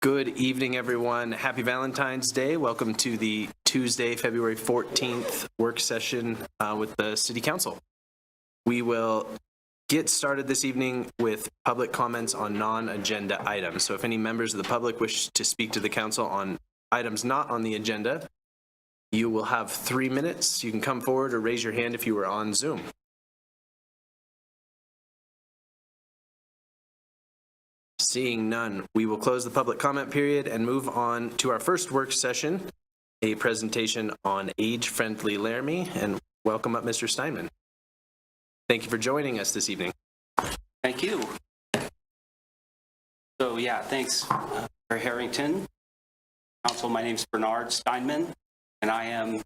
Good evening, everyone. Happy Valentine's Day. Welcome to the Tuesday, February 14th work session with the City Council. We will get started this evening with public comments on non-agenda items. So if any members of the public wish to speak to the council on items not on the agenda, you will have 3 minutes. You can come forward or raise your hand if you were on Zoom. Seeing none, we will close the public comment period and move on to our first work session, a presentation on age-friendly Laramie. And welcome up, Mr. Steinman. Thank you for joining us this evening. Thank you. So yeah, thanks for Harrington. Council, my name is Bernard Steinman, and I am a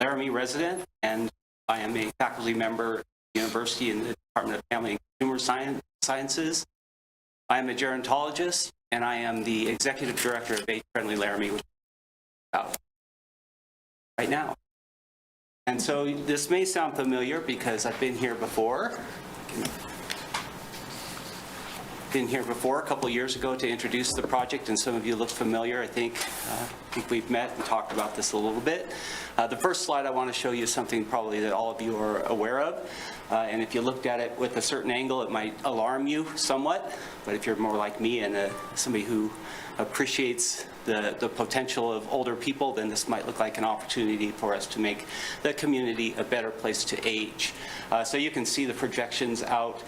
Laramie resident, and I am a faculty member at the university in the Department of Family and Consumer Sciences. I am a gerontologist, and I am the executive director of Age-Friendly Laramie, which is out right now. And so this may sound familiar because I've been here before. A couple years ago to introduce the project, and some of you look familiar. I think we've met and talked about this a little bit. The first slide I want to show you is something probably that all of you are aware of. And if you looked at it with a certain angle, it might alarm you somewhat. But if you're more like me and somebody who appreciates the potential of older people, then this might look like an opportunity for us to make the community a better place to age. So you can see the projections out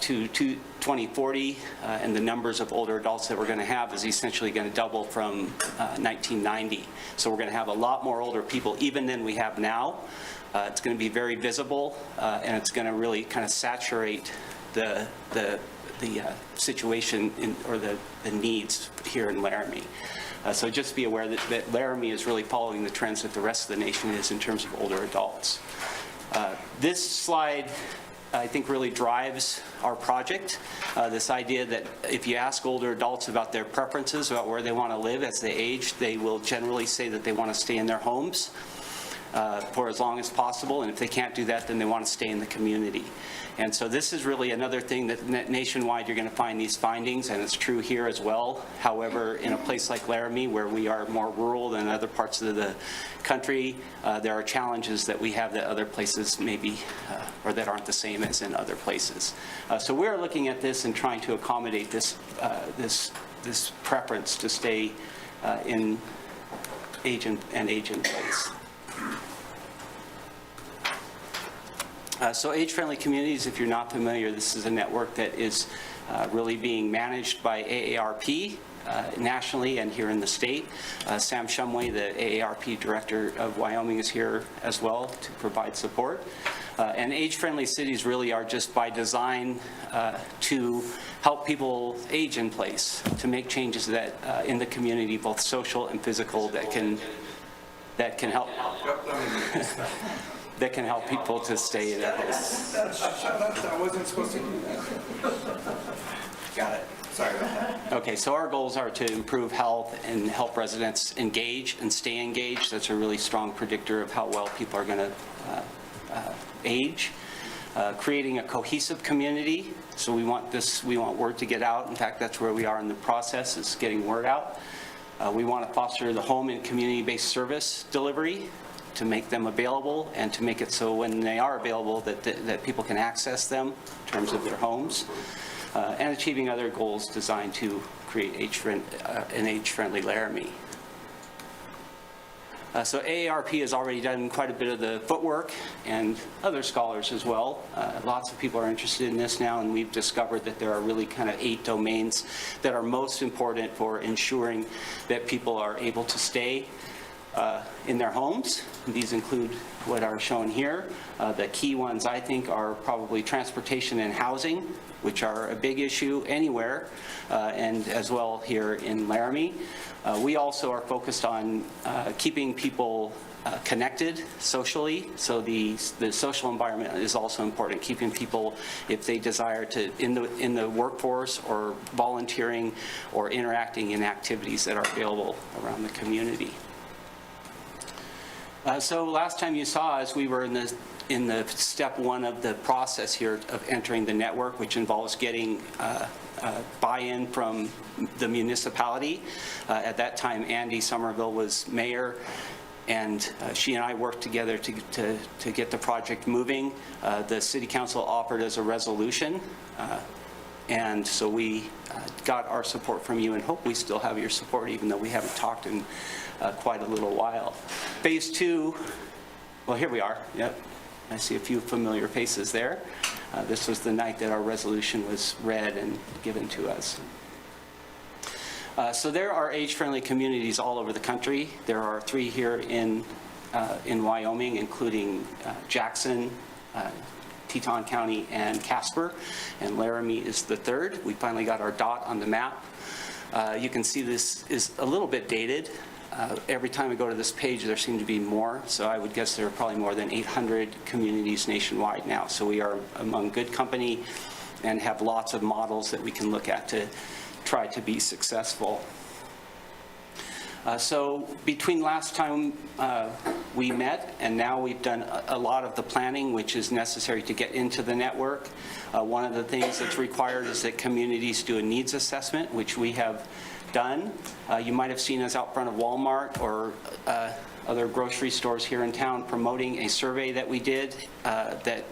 to 2040, and the numbers of older adults that we're going to have is essentially going to double from 1990. So we're going to have a lot more older people even than we have now. It's going to be very visible, and it's going to really kind of saturate the situation or the needs here in Laramie. So just be aware that Laramie is really following the trends that the rest of the nation is in terms of older adults. This slide, I think, really drives our project. This idea that if you ask older adults about their preferences, about where they want to live as they age, they will generally say that they want to stay in their homes for as long as possible, and if they can't do that, then they want to stay in the community. And so this is really another thing that nationwide you're going to find these findings, and it's true here as well. However, in a place like Laramie, where we are more rural than other parts of the country, there are challenges that we have that other places maybe, or that aren't the same as in other places. So we're looking at this and trying to accommodate this preference to stay in age in place. So age-friendly communities, if you're not familiar, this is a network that is really being managed by AARP nationally and here in the state. Sam Shumway, the AARP director of Wyoming, is here as well to provide support. And age-friendly cities really are just by design to help people age in place, to make changes that in the community, both social and physical, that can help. That can help people to stay in their homes. Shut up, I wasn't supposed to do that. Got it. Sorry about that. Okay, so our goals are to improve health and help residents engage and stay engaged. That's a really strong predictor of how well people are going to age. Creating a cohesive community. So we want word to get out. In fact, that's where we are in the process, is getting word out. We want to foster the home and community-based service delivery, to make them available and to make it so when they are available that people can access them in terms of their homes, and achieving other goals designed to create an age-friendly Laramie. So AARP has already done quite a bit of the footwork, and other scholars as well. Lots of people are interested in this now, and we've discovered that there are really kind of 8 domains that are most important for ensuring that people are able to stay in their homes. These include what are shown here. The key ones, I think, are probably transportation and housing, which are a big issue anywhere, and as well here in Laramie. We also are focused on keeping people connected socially, so the social environment is also important, keeping people, if they desire to, in the workforce or volunteering or interacting in activities that are available around the community. So last time you saw us, we were in the step one of the process here of entering the network, which involves getting buy-in from the municipality. At that time, Andy Somerville was mayor, and she and I worked together to get the project moving. The city council offered us a resolution, and so we got our support from you, and hope we still have your support, even though we haven't talked in quite a little while. Phase 2, well, here we are. Yep, I see a few familiar faces there. This was the night that our resolution was read and given to us. So there are age-friendly communities all over the country. There are 3 here in Wyoming, including Jackson, Teton County, and Casper, and Laramie is the 3rd. We finally got our dot on the map. You can see this is a little bit dated. Every time I go to this page, there seem to be more, so I would guess there are probably more than 800 communities nationwide now. So we are among good company and have lots of models that we can look at to try to be successful. So between last time we met and now we've done a lot of the planning which is necessary to get into the network. One of the things that's required is that communities do a needs assessment, which we have done. You might have seen us out front of Walmart or other grocery stores here in town promoting a survey that we did that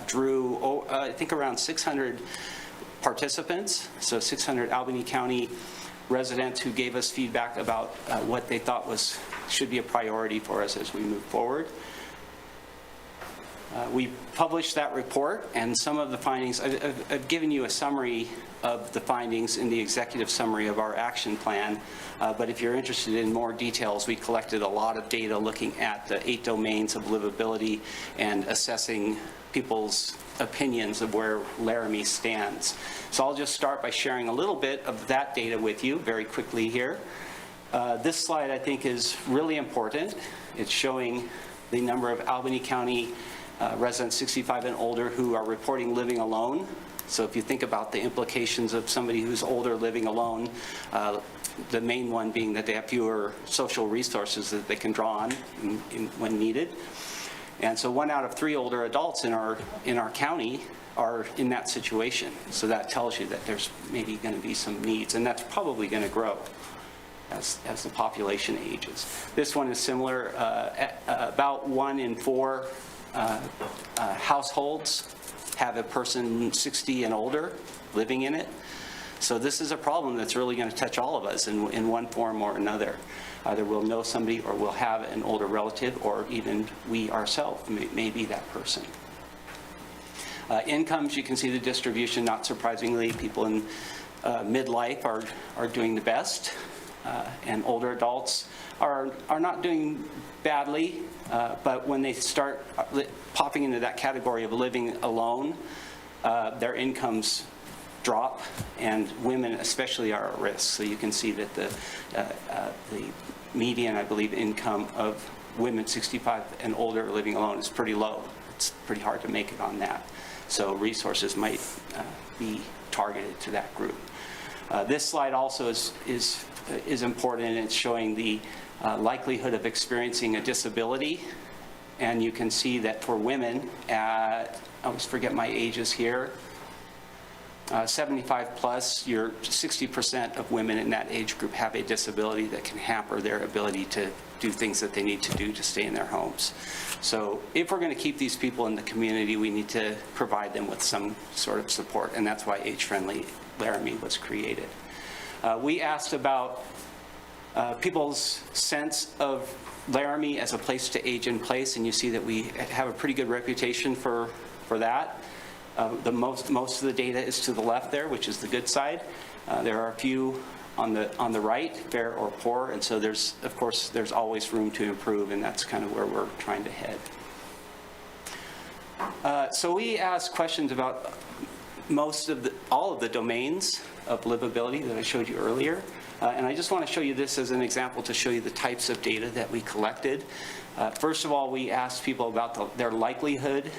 drew, I think, around 600 participants, so 600 Albany County residents who gave us feedback about what they thought should be a priority for us as we move forward. We published that report, and some of the findings, I've given you a summary of the findings in the executive summary of our action plan, but if you're interested in more details, we collected a lot of data looking at the 8 domains of livability and assessing people's opinions of where Laramie stands. So I'll just start by sharing a little bit of that data with you very quickly here. This slide, I think, is really important. It's showing the number of Albany County residents 65 and older who are reporting living alone. So if you think about the implications of somebody who's older living alone, the main one being that they have fewer social resources that they can draw on when needed. And so 1 out of 3 older adults in our county are in that situation. So that tells you that there's maybe going to be some needs, and that's probably going to grow as the population ages. This one is similar. About 1 in 4 households have a person 60 and older living in it. So this is a problem that's really going to touch all of us in one form or another. Either we'll know somebody or we'll have an older relative, or even we ourselves may be that person. Incomes, you can see the distribution. Not surprisingly, people in midlife are doing the best, and older adults are not doing badly, but when they start popping into that category of living alone, their incomes drop, and women especially are at risk. So you can see that the median, I believe, income of women 65 and older living alone is pretty low. It's pretty hard to make it on that. So resources might be targeted to that group. This slide also is important. It's showing the likelihood of experiencing a disability. And you can see that for women I always forget my ages here, 75 plus, 60% of women in that age group have a disability that can hamper their ability to do things that they need to do to stay in their homes. So if we're going to keep these people in the community, we need to provide them with some sort of support, and that's why Age-Friendly Laramie was created. We asked about people's sense of Laramie as a place to age in place, and you see that we have a pretty good reputation for that. Most of the data is to the left there, which is the good side. There are a few on the right, fair or poor, and so there's always room to improve, and that's kind of where we're trying to head. So we asked questions about all of the domains of livability that I showed you earlier, and I just want to show you this as an example to show you the types of data that we collected. First of all, we asked people about their likelihood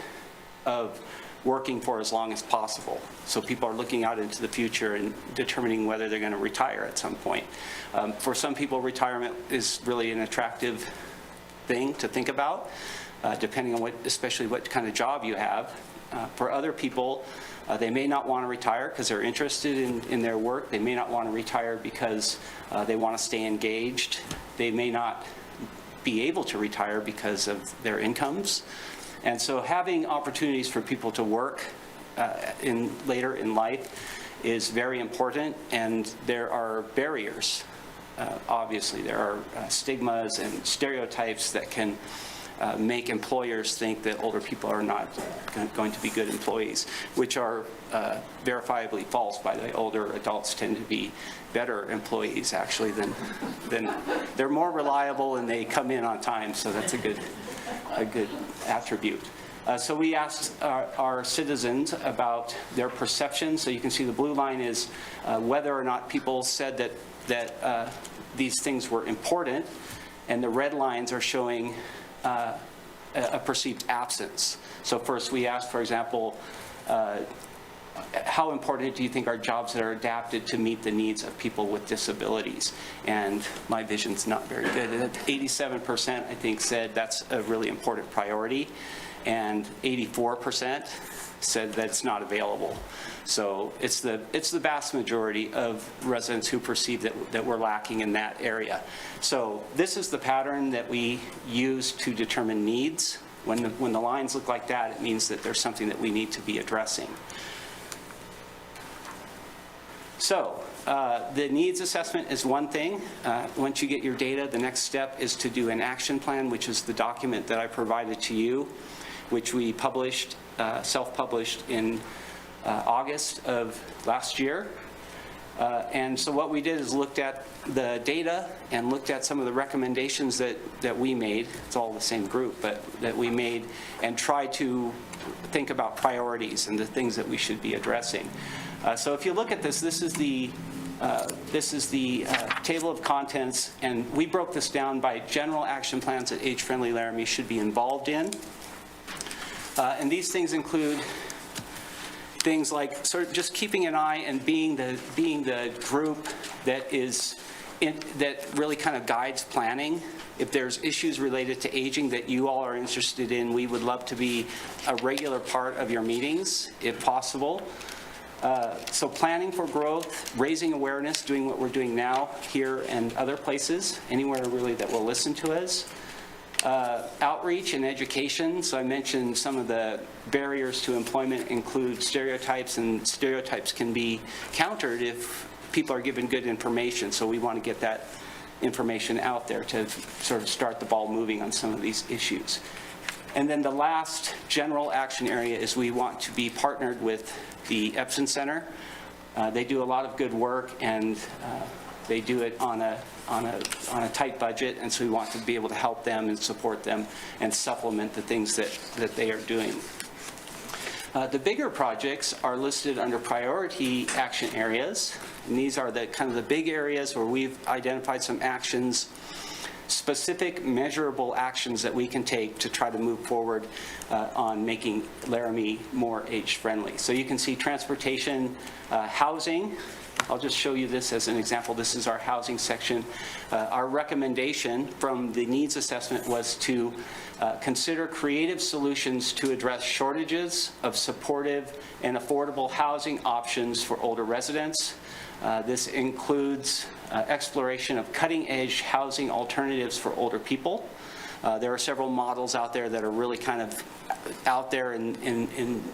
of working for as long as possible. So people are looking out into the future and determining whether they're going to retire at some point. For some people, retirement is really an attractive thing to think about, depending on especially what kind of job you have. For other people, they may not want to retire because they're interested in their work. They may not want to retire because they want to stay engaged. They may not be able to retire because of their incomes. And so having opportunities for people to work later in life is very important, and there are barriers. Obviously, there are stigmas and stereotypes that can make employers think that older people are not going to be good employees, which are verifiably false. By the way, older adults tend to be better employees, actually, than they're more reliable and they come in on time, so that's a good attribute. So we asked our citizens about their perception. So you can see the blue line is whether or not people said that these things were important, and the red lines are showing a perceived absence. So first we asked, for example, how important do you think are jobs that are adapted to meet the needs of people with disabilities? And my vision's not very good. 87%, I think, said that's a really important priority, and 84% said that it's not available. So it's the vast majority of residents who perceive that we're lacking in that area. So this is the pattern that we use to determine needs. When the lines look like that, it means that there's something that we need to be addressing. So the needs assessment is one thing. Once you get your data, the next step is to do an action plan, which is the document that I provided to you, which we published, self-published in August of last year. And so what we did is looked at the data and looked at some of the recommendations that we made. It's all the same group, but that we made, and tried to think about priorities and the things that we should be addressing. So if you look at this, this is the table of contents, and we broke this down by general action plans that age-friendly Laramie should be involved in. And these things include things like sort of just keeping an eye and being the group that really kind of guides planning. If there's issues related to aging that you all are interested in, we would love to be a regular part of your meetings, if possible. So planning for growth, raising awareness, doing what we're doing now here and other places, anywhere really that will listen to us. Outreach and education. So I mentioned some of the barriers to employment include stereotypes, and stereotypes can be countered if people are given good information. So we want to get that information out there to sort of start the ball moving on some of these issues. And then the last general action area is we want to be partnered with the Epson Center. They do a lot of good work, and they do it on a tight budget, and so we want to be able to help them and support them and supplement the things that they are doing. The bigger projects are listed under priority action areas, and these are the kind of the big areas where we've identified some actions, specific measurable actions that we can take to try to move forward on making Laramie more age-friendly. So you can see transportation, housing. I'll just show you this as an example. This is our housing section. Our recommendation from the needs assessment was to consider creative solutions to address shortages of supportive and affordable housing options for older residents. This includes exploration of cutting-edge housing alternatives for older people. There are several models out there that are really kind of out there in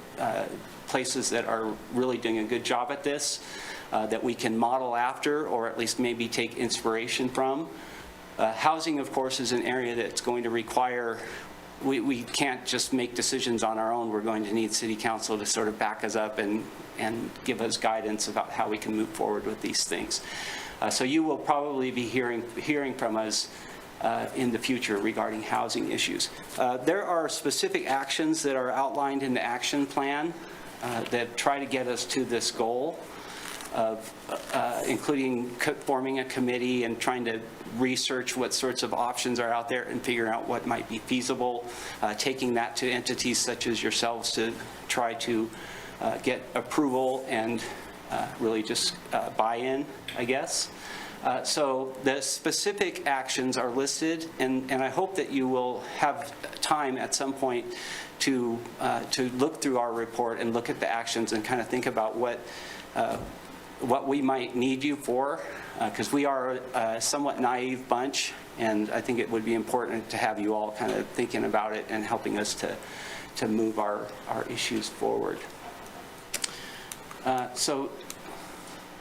places that are really doing a good job at this, that we can model after, or at least maybe take inspiration from. Housing, of course, is an area that's going to require, we can't just make decisions on our own. We're going to need City Council to sort of back us up and give us guidance about how we can move forward with these things. So you will probably be hearing from us in the future regarding housing issues. There are specific actions that are outlined in the action plan that try to get us to this goal of including forming a committee and trying to research what sorts of options are out there and figuring out what might be feasible, taking that to entities such as yourselves to try to get approval and really just buy-in, I guess. So the specific actions are listed, and I hope that you will have time at some point to look through our report and look at the actions and kind of think about what we might need you for, because we are a somewhat naive bunch, and I think it would be important to have you all kind of thinking about it and helping us to move our issues forward. So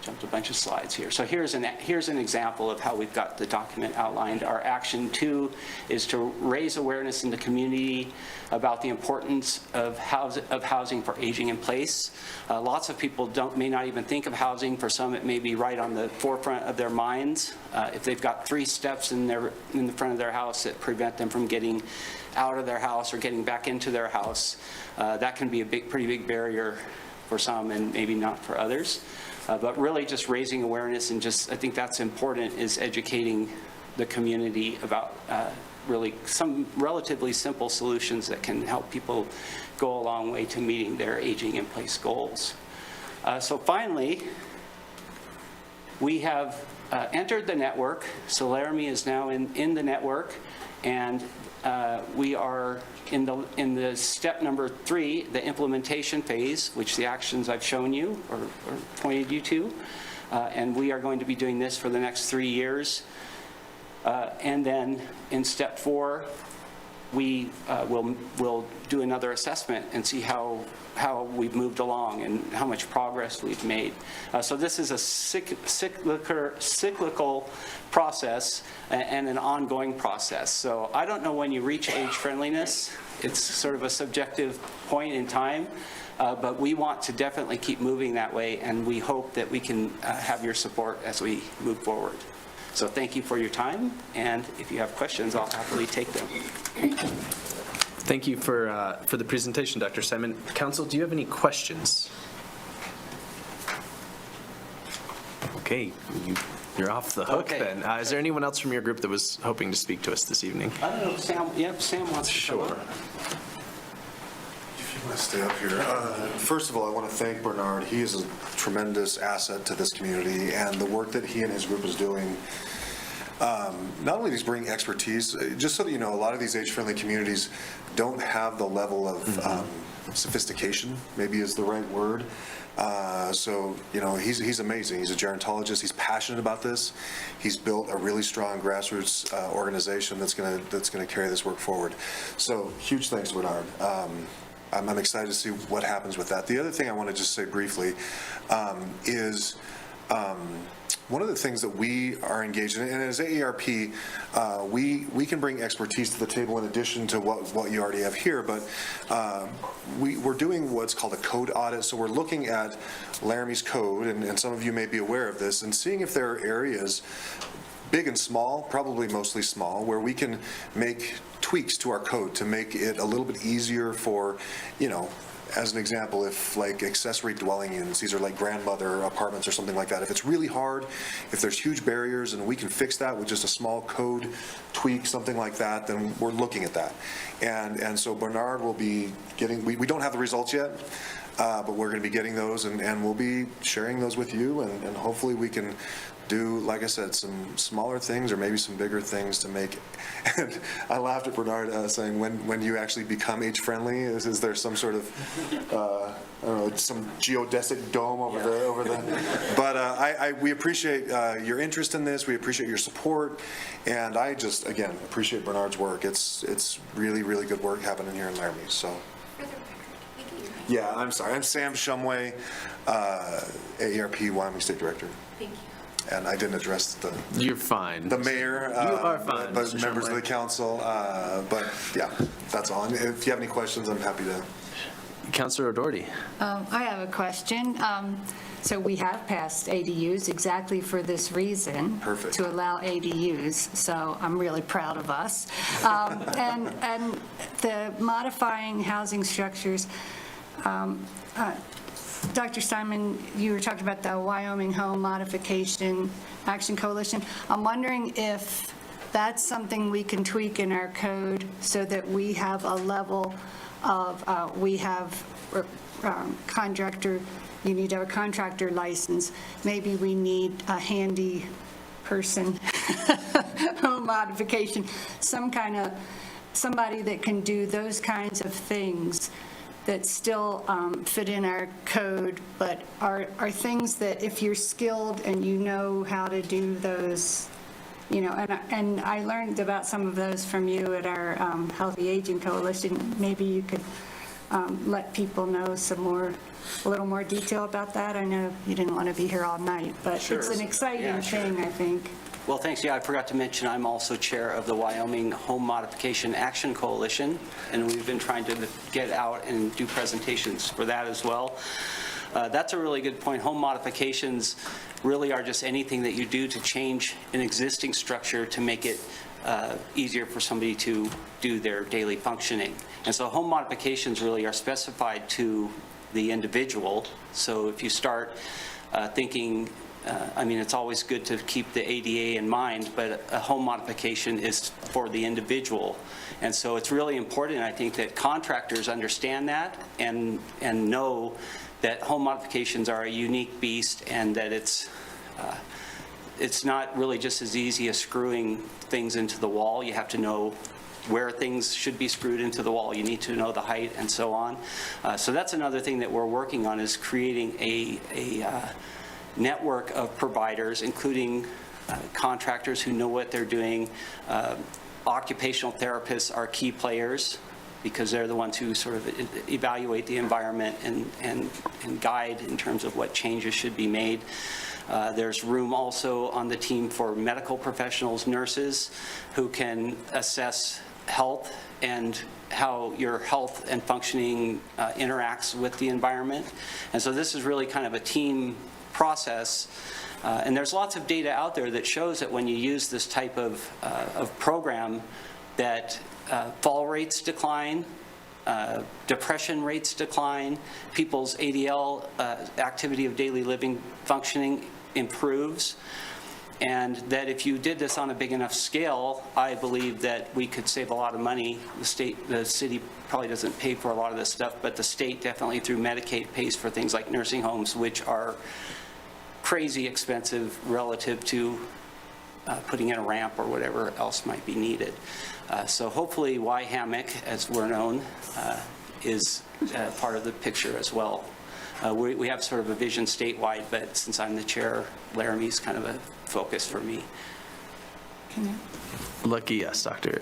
jumped a bunch of slides here. So here's an example of how we've got the document outlined. Our action 2 is to raise awareness in the community about the importance of housing for aging in place. Lots of people may not even think of housing. For some, it may be right on the forefront of their minds. If they've got 3 steps in the front of their house that prevent them from getting out of their house or getting back into their house, that can be a pretty big barrier for some and maybe not for others. But really just raising awareness, and I think that's important, is educating the community about really some relatively simple solutions that can help people go a long way to meeting their aging in place goals. So finally, we have entered the network. So Laramie is now in the network, and we are in the step number 3, the implementation phase, which the actions I've shown you or pointed you to, and we are going to be doing this for the next 3 years. And then in step 4, we will do another assessment and see how we've moved along and how much progress we've made. So this is a cyclical process and an ongoing process. So I don't know when you reach age friendliness. It's sort of a subjective point in time, but we want to definitely keep moving that way, and we hope that we can have your support as we move forward. So thank you for your time, and if you have questions, I'll happily take them. Thank you for the presentation, Dr. Simon. Council, do you have any questions? Okay, you're off the hook Okay. then. Is there anyone else from your group that was hoping to speak to us this evening? I don't know, Sam. Yep, Sam wants to come Sure. up. If you want to stay up here. First of all, I want to thank Bernard. He is a tremendous asset to this community, and the work that he and his group is doing. Not only does he bring expertise, just so that you know, a lot of these age-friendly communities don't have the level of sophistication, maybe is the right word. So, you know, he's amazing. He's a gerontologist. He's passionate about this. He's built a really strong grassroots organization that's going to carry this work forward. So, huge thanks, Bernard. I'm excited to see what happens with that. The other thing I want to just say briefly is one of the things that we are engaged in, and as AARP, we can bring expertise to the table in addition to what you already have here, but we're doing what's called a code audit. So we're looking at Laramie's code, and some of you may be aware of this, and seeing if there are areas, big and small, probably mostly small, where we can make tweaks to our code to make it a little bit easier for, you know, as an example, if like accessory dwelling units, these are like grandmother apartments or something like that, if it's really hard, if there's huge barriers and we can fix that with just a small code tweak, something like that, then we're looking at that. And so Bernard will be getting, we don't have the results yet, but we're going to be getting those, and we'll be sharing those with you, and hopefully we can do, like I said, some smaller things or maybe some bigger things to make. And I laughed at Bernard saying, when you actually become age friendly, is there some sort of I don't know, some geodesic dome over the. But we appreciate your interest in this. We appreciate your support, and I just again appreciate Bernard's work. It's really, really good work happening here in Laramie. So. Yeah, I'm sorry. I'm Sam Shumway, AARP Wyoming State Director. Thank you. And I didn't address You're fine. the mayor, You are fine, but Mr. members Shumway. of the council. But yeah, that's all. And if you have any questions, I'm happy to. Councilor O'Doherty. I have a question. So we have passed ADUs exactly for this reason. Perfect. To allow ADUs, so I'm really proud of us. And the modifying housing structures, Dr. Simon, you were talking about the Wyoming Home Modification Action Coalition. I'm wondering if that's something we can tweak in our code so that we have a level of, we have contractor, you need to have a contractor license. Maybe we need a handy person home modification, somebody that can do those kinds of things that still fit in our code, but are things that if you're skilled and you know how to do those, you know, and I learned about some of those from you at our Healthy Aging Coalition. Maybe you could let people know a little more detail about that. I know you didn't want to be here all night, but Sure. it's an exciting Yeah, sure. thing, I think. Well, thanks. Yeah, I forgot to mention I'm also chair of the Wyoming Home Modification Action Coalition, and we've been trying to get out and do presentations for that as well. That's a really good point. Home modifications really are just anything that you do to change an existing structure to make it easier for somebody to do their daily functioning. And so home modifications really are specified to the individual. So if you start thinking, I mean, it's always good to keep the ADA in mind, but a home modification is for the individual. And so it's really important, I think, that contractors understand that and know that home modifications are a unique beast, and that it's not really just as easy as screwing things into the wall. You have to know where things should be screwed into the wall. You need to know the height and so on. So that's another thing that we're working on, is creating a network of providers, including contractors who know what they're doing. Occupational therapists are key players because they're the ones who sort of evaluate the environment and guide in terms of what changes should be made. There's room also on the team for medical professionals, nurses, who can assess health and how your health and functioning interacts with the environment. And so this is really kind of a team process. And there's lots of data out there that shows that when you use this type of program, that fall rates decline, depression rates decline, people's ADL, activity of daily living functioning, improves. And that if you did this on a big enough scale, I believe that we could save a lot of money. The city probably doesn't pay for a lot of this stuff, but the state definitely through Medicaid pays for things like nursing homes, which are crazy expensive relative to putting in a ramp or whatever else might be needed. So hopefully Y-Hammock, as we're known, is part of the picture as well. We have sort of a vision statewide, but since I'm the chair, Laramie is kind of a focus for me. Lucky yes, Doctor.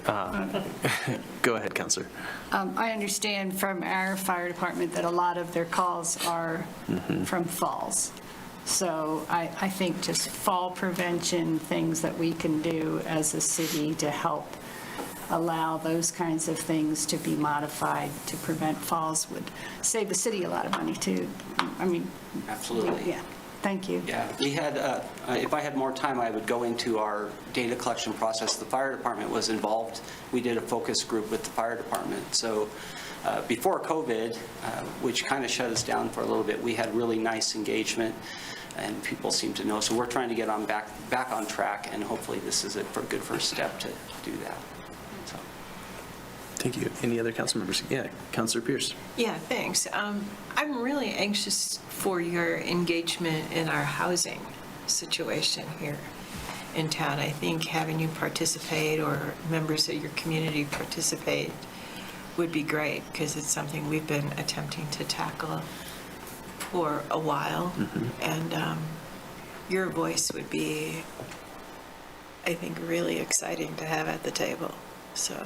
Go ahead, Counselor. I understand from our fire department that a lot of their calls are from falls. So I think just fall prevention, things that we can do as a city to help allow those kinds of things to be modified to prevent falls would save the city a lot of money too. I mean, Absolutely. yeah, thank you. Yeah, we had, if I had more time, I would go into our data collection process. The fire department was involved. We did a focus group with the fire department. So before COVID, which kind of shut us down for a little bit, we had really nice engagement and people seem to know. So we're trying to get on back on track, and hopefully this is a good first step to do that. So. Thank you. Any other council members? Yeah, Counselor Pierce. Yeah, thanks. I'm really anxious for your engagement in our housing situation here in town. I think having you participate or members of your community participate would be great, because it's something we've been attempting to tackle for a while. And your voice would be, I think, really exciting to have at the table. So.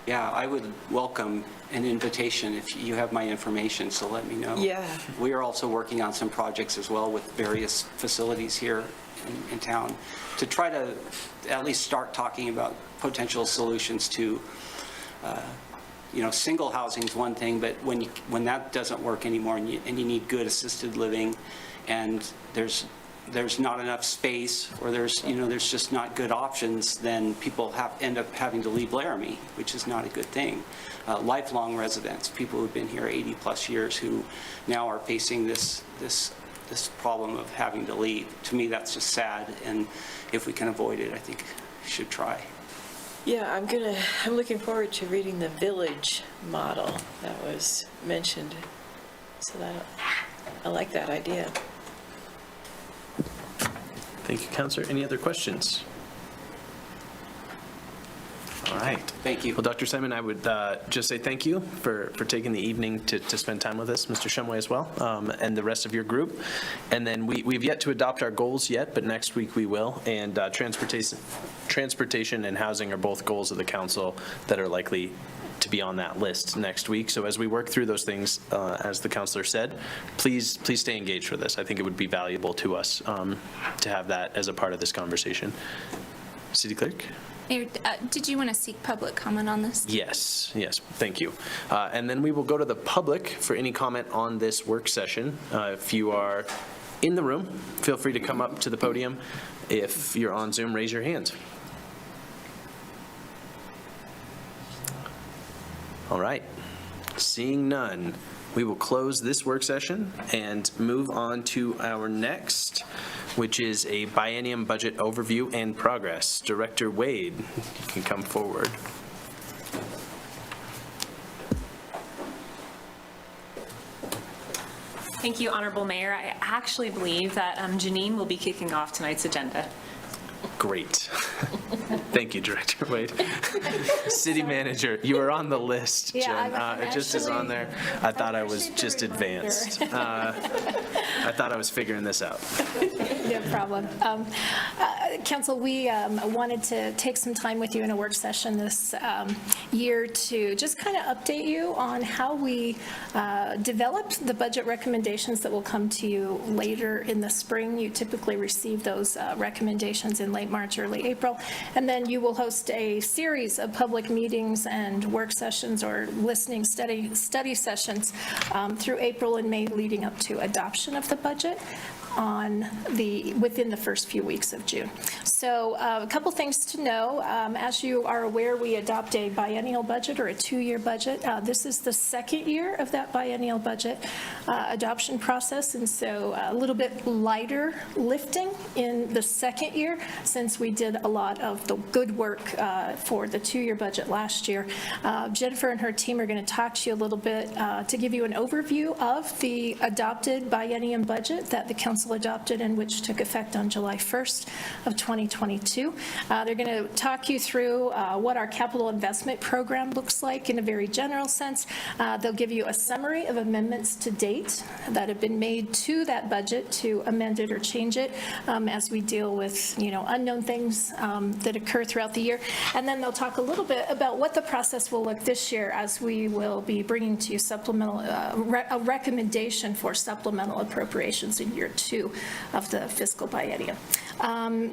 Yeah, I would welcome an invitation if you have my information, so let me know. Yeah. We are also working on some projects as well with various facilities here in town to try to at least start talking about potential solutions to, single housing is one thing, but when that doesn't work anymore and you need good assisted living, and there's not enough space, or there's just not good options, then people end up having to leave Laramie, which is not a good thing. Lifelong residents, people who've been here 80 plus years, who now are facing this problem of having to leave. To me, that's just sad, and if we can avoid it, I think we should try. Yeah, I'm looking forward to reading the village model that was mentioned. So I like that idea. Thank you, Counselor. Any other questions? All right. Thank you. Well, Dr. Simon, I would just say thank you for taking the evening to spend time with us, Mr. Shumway as well, and the rest of your group. And then we've yet to adopt our goals yet, but next week we will. And transportation and housing are both goals of the council that are likely to be on that list next week. So as we work through those things, as the counselor said, please stay engaged with us. I think it would be valuable to us to have that as a part of this conversation. City Clerk? Mayor, did you want to seek public comment on this? Yes, thank you. And then we will go to the public for any comment on this work session. If you are in the room, feel free to come up to the podium. If you're on Zoom, raise your hand. All right, seeing none, we will close this work session and move on to our next, which is a biennium budget overview and progress. Director Wade, you can come forward. Thank you, Honorable Mayor. I actually believe that Janine will be kicking off tonight's agenda. Great. Thank you, Director Wade. City Manager, you are on the list, Jen. It just is on there. I thought I was just advanced. I thought I was figuring this out. No problem. Council, we wanted to take some time with you in a work session this year to just kind of update you on how we developed the budget recommendations that will come to you later in the spring. You typically receive those recommendations in late March, early April, and then you will host a series of public meetings and work sessions or listening study sessions through April and May leading up to adoption of the budget within the first few weeks of June. So a couple things to know. As you are aware, we adopt a biennial budget or a 2-year budget. This is the second year of that biennial budget adoption process, and so a little bit lighter lifting in the second year since we did a lot of the good work for the 2-year budget last year. Jennifer and her team are going to talk to you a little bit to give you an overview of the adopted biennium budget that the council adopted and which took effect on July 1st of 2022. They're going to talk you through what our capital investment program looks like in a very general sense. They'll give you a summary of amendments to date that have been made to that budget to amend it or change it as we deal with, unknown things that occur throughout the year. And then they'll talk a little bit about what the process will look this year as we will be bringing to you a recommendation for supplemental appropriations in year 2 of the fiscal biennium.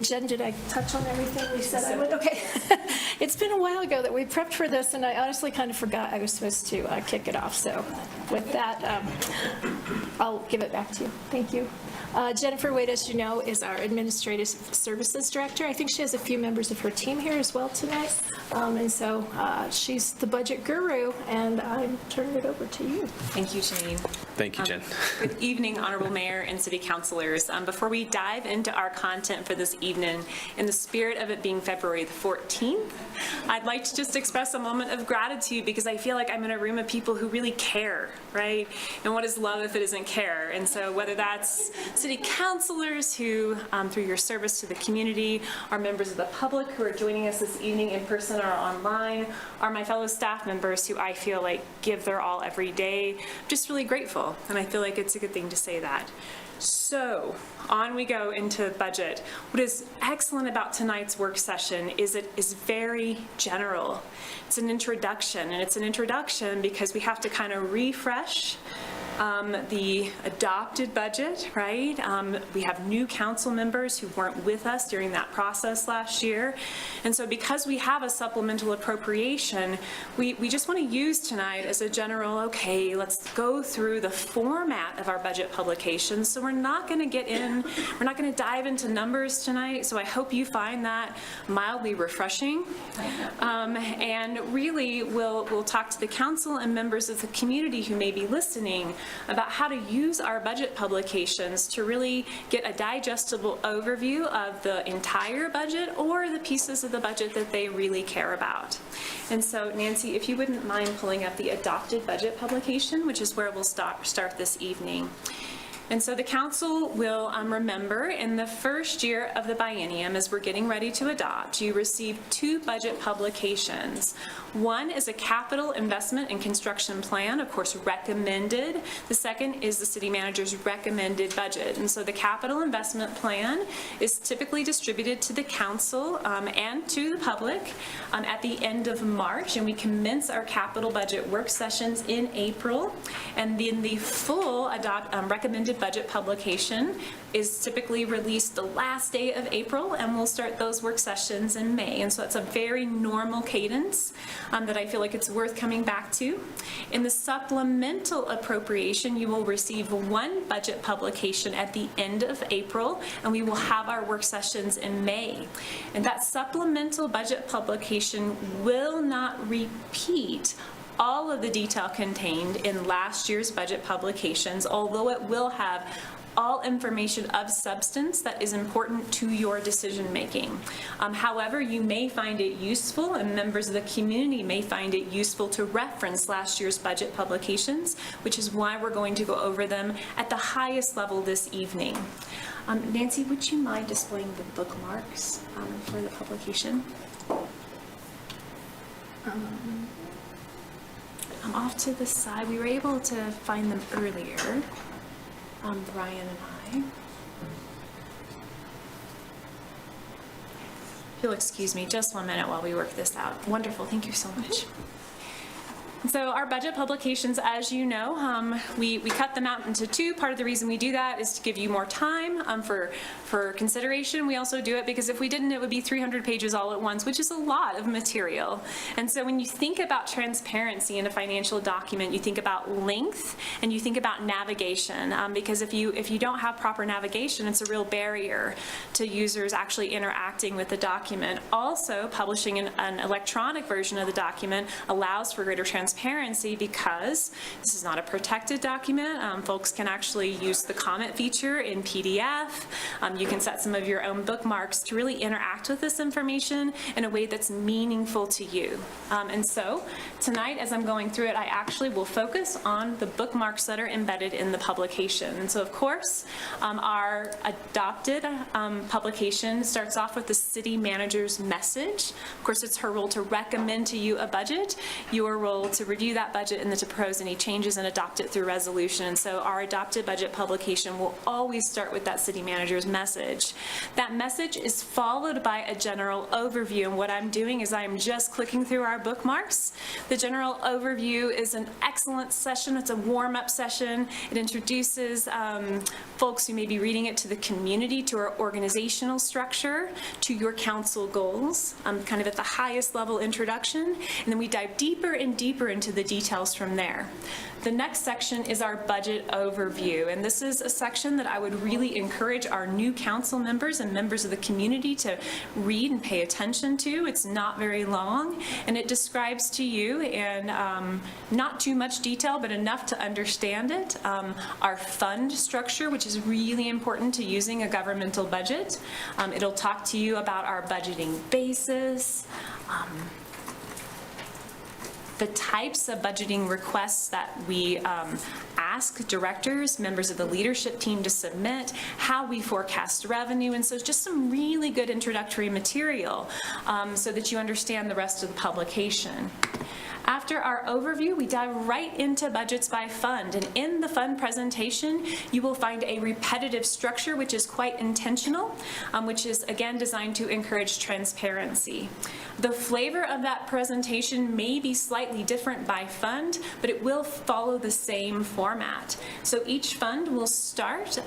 Jen, did I touch on everything we said I would? Okay. It's been a while ago that we prepped for this, and I honestly kind of forgot I was supposed to kick it off. So with that, I'll give it back to you. Thank you. Jennifer Wade, as you know, is our Administrative Services Director. I think she has a few members of her team here as well tonight. And so she's the budget guru, and I'm turning it over to you. Thank you, Janine. Thank you, Jen. Good evening, Honorable Mayor and City Councilors. Before we dive into our content for this evening, in the spirit of it being February the 14th, I'd like to just express a moment of gratitude because I feel like I'm in a room of people who really care, right? And what is love if it isn't care? And so whether that's city councilors who, through your service to the community, are members of the public who are joining us this evening in person or online, are my fellow staff members who I feel like give their all every day. I'm just really grateful, and I feel like it's a good thing to say that. So on we go into budget. What is excellent about tonight's work session is it is very general. It's an introduction, and it's an introduction because we have to kind of refresh the adopted budget, right? We have new council members who weren't with us during that process last year. And so because we have a supplemental appropriation, we just want to use tonight as a general, okay, let's go through the format of our budget publications. So we're not going to dive into numbers tonight. So I hope you find that mildly refreshing. And really, we'll talk to the council and members of the community who may be listening about how to use our budget publications to really get a digestible overview of the entire budget or the pieces of the budget that they really care about. And so, Nancy, if you wouldn't mind pulling up the adopted budget publication, which is where we'll start this evening. And so the council will remember in the first year of the biennium, as we're getting ready to adopt, you receive 2 budget publications. One is a capital investment and construction plan, of course recommended. The second is the city manager's recommended budget. And so the capital investment plan is typically distributed to the council and to the public at the end of March, and we commence our capital budget work sessions in April. And then the full recommended budget publication is typically released the last day of April, and we'll start those work sessions in May. And so it's a very normal cadence that I feel like it's worth coming back to. In the supplemental appropriation, you will receive 1 budget publication at the end of April, and we will have our work sessions in May. And that supplemental budget publication will not repeat all of the detail contained in last year's budget publications, although it will have all information of substance that is important to your decision making. However, you may find it useful, and members of the community may find it useful to reference last year's budget publications, which is why we're going to go over them at the highest level this evening. Nancy, would you mind displaying the bookmarks for the publication? I'm off to the side. We were able to find them earlier, Brian and I. If you'll excuse me just 1 minute while we work this out. Wonderful, thank you so much. So our budget publications, as you know, we cut them out into 2. Part of the reason we do that is to give you more time for consideration. We also do it because if we didn't, it would be 300 pages all at once, which is a lot of material. And so when you think about transparency in a financial document, you think about length and you think about navigation, because if you don't have proper navigation, it's a real barrier to users actually interacting with the document. Also, publishing an electronic version of the document allows for greater transparency because this is not a protected document. Folks can actually use the comment feature in PDF. You can set some of your own bookmarks to really interact with this information in a way that's meaningful to you. And so tonight, as I'm going through it, I actually will focus on the bookmarks that are embedded in the publication. And so, of course, our adopted publication starts off with the city manager's message. Of course, it's her role to recommend to you a budget, your role to review that budget and then to propose any changes and adopt it through resolution. And so our adopted budget publication will always start with that city manager's message. That message is followed by a general overview, and what I'm doing is I'm just clicking through our bookmarks. The general overview is an excellent session. It's a warm-up session. It introduces folks who may be reading it to the community, to our organizational structure, to your council goals, kind of at the highest level introduction, and then we dive deeper and deeper into the details from there. The next section is our budget overview, and this is a section that I would really encourage our new council members and members of the community to read and pay attention to. It's not very long, and it describes to you in not too much detail, but enough to understand it, our fund structure, which is really important to using a governmental budget. It'll talk to you about our budgeting basis, the types of budgeting requests that we ask directors, members of the leadership team to submit, how we forecast revenue, and so just some really good introductory material so that you understand the rest of the publication. After our overview, we dive right into budgets by fund, and in the fund presentation, you will find a repetitive structure which is quite intentional, which is again designed to encourage transparency. The flavor of that presentation may be slightly different by fund, but it will follow the same format. So each fund will start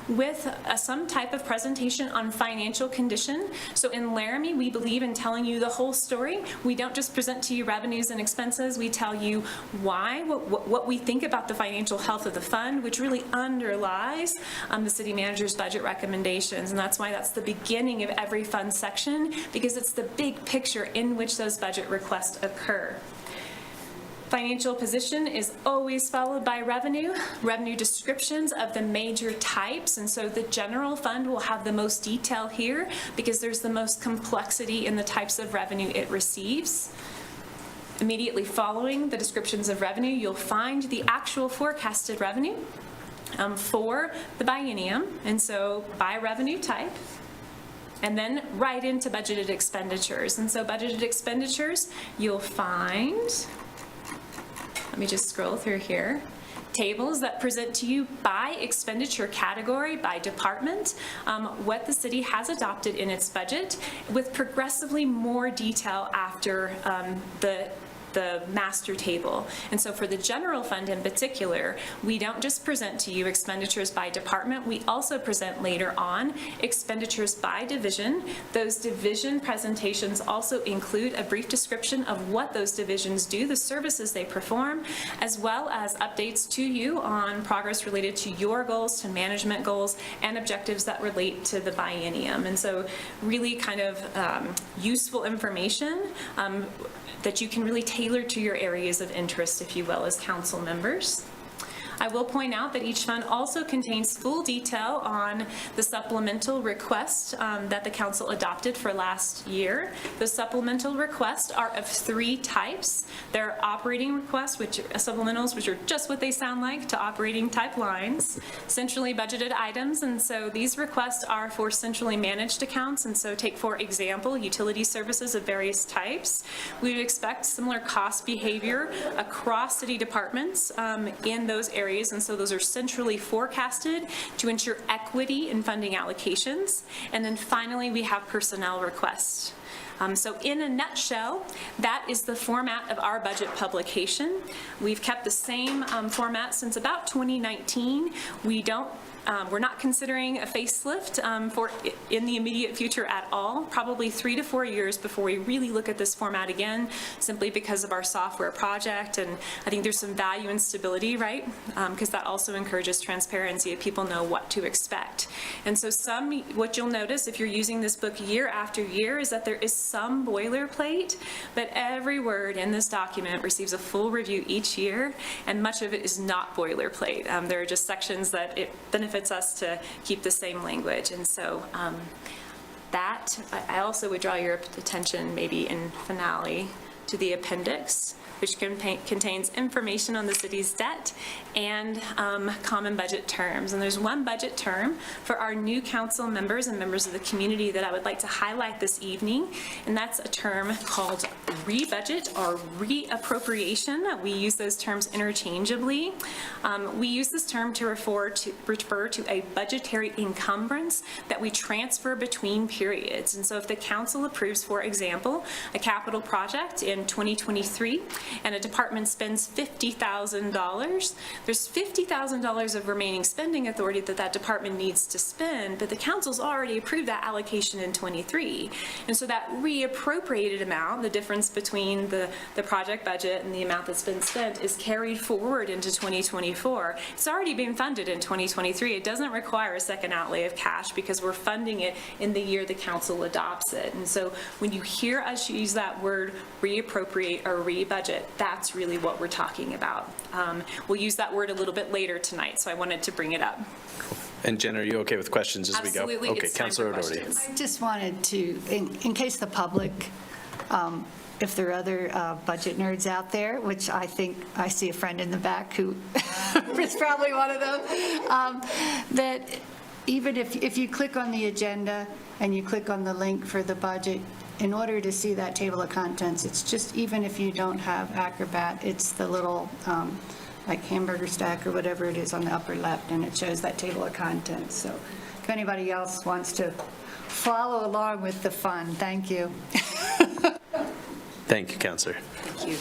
with some type of presentation on financial condition. So in Laramie, we believe in telling you the whole story. We don't just present to you revenues and expenses. We tell you why, what we think about the financial health of the fund, which really underlies the city manager's budget recommendations. And that's why that's the beginning of every fund section, because it's the big picture in which those budget requests occur. Financial position is always followed by revenue descriptions of the major types, and so the general fund will have the most detail here because there's the most complexity in the types of revenue it receives. Immediately following the descriptions of revenue, you'll find the actual forecasted revenue. for the biennium, and so by revenue type, and then right into budgeted expenditures. And so budgeted expenditures, you'll find, let me just scroll through here, tables that present to you by expenditure category, by department, what the city has adopted in its budget, with progressively more detail after the master table. And so for the general fund in particular, we don't just present to you expenditures by department, we also present later on expenditures by division. Those division presentations also include a brief description of what those divisions do, the services they perform, as well as updates to you on progress related to your goals, to management goals, and objectives that relate to the biennium. And so really kind of useful information that you can really tailor to your areas of interest, if you will, as council members. I will point out that each fund also contains full detail on the supplemental request that the council adopted for last year. The supplemental requests are of 3 types. There are operating requests, which are supplementals, which are just what they sound like, to operating type lines, centrally budgeted items, and so these requests are for centrally managed accounts. And so take, for example, utility services of various types. We would expect similar cost behavior across city departments in those areas. And so those are centrally forecasted to ensure equity in funding allocations. And then finally, we have personnel requests. So in a nutshell, that is the format of our budget publication. We've kept the same format since about 2019. We're not considering a facelift in the immediate future at all, probably 3 to 4 years before we really look at this format again, simply because of our software project. And I think there's some value in stability, right? Because that also encourages transparency if people know what to expect. And so what you'll notice if you're using this book year after year is that there is some boilerplate, but every word in this document receives a full review each year, and much of it is not boilerplate. There are just sections that it benefits us to keep the same language. And so I also would draw your attention maybe in finale to the appendix, which contains information on the city's debt and common budget terms. And there's one budget term for our new council members and members of the community that I would like to highlight this evening, and that's a term called rebudget or reappropriation. We use those terms interchangeably. We use this term to refer to a budgetary encumbrance that we transfer between periods. And so if the council approves, for example, a capital project in 2023, and a department spends $50,000, there's $50,000 of remaining spending authority that department needs to spend, but the council's already approved that allocation in 23. And so that reappropriated amount, the difference between the project budget and the amount that's been spent, is carried forward into 2024. It's already been funded in 2023. It doesn't require a second outlay of cash because we're funding it in the year the council adopts it. And so when you hear us use that word reappropriate or rebudget, that's really what we're talking about. We'll use that word a little bit later tonight, so I wanted to bring it up. And Jen, are you okay with questions as we go? Absolutely. Okay, It's time Councilor for O'Doherty. questions. I just wanted to, in case the public, if there are other budget nerds out there, which I think I see a friend in the back who is probably one of them, that even if you click on the agenda and you click on the link for the budget, in order to see that table of contents, it's just, even if you don't have Acrobat, it's the little like hamburger stack or whatever it is on the upper left, and it shows that table of contents. So if anybody else wants to follow along with the fun, thank you. Thank you, Councilor. Thank you.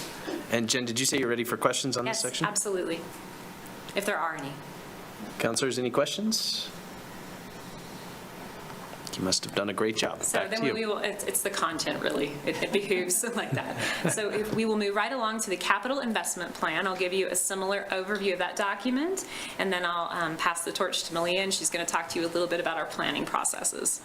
And Jen, did you say you're ready for questions on this Yes, section? absolutely. If there are any. Councilors, any questions? You must have done a great job. So Back then to we you. will, it's the content really, it behooves like that. So if we will move right along to the capital investment plan. I'll give you a similar overview of that document, and then I'll pass the torch to Malia, and she's going to talk to you a little bit about our planning processes.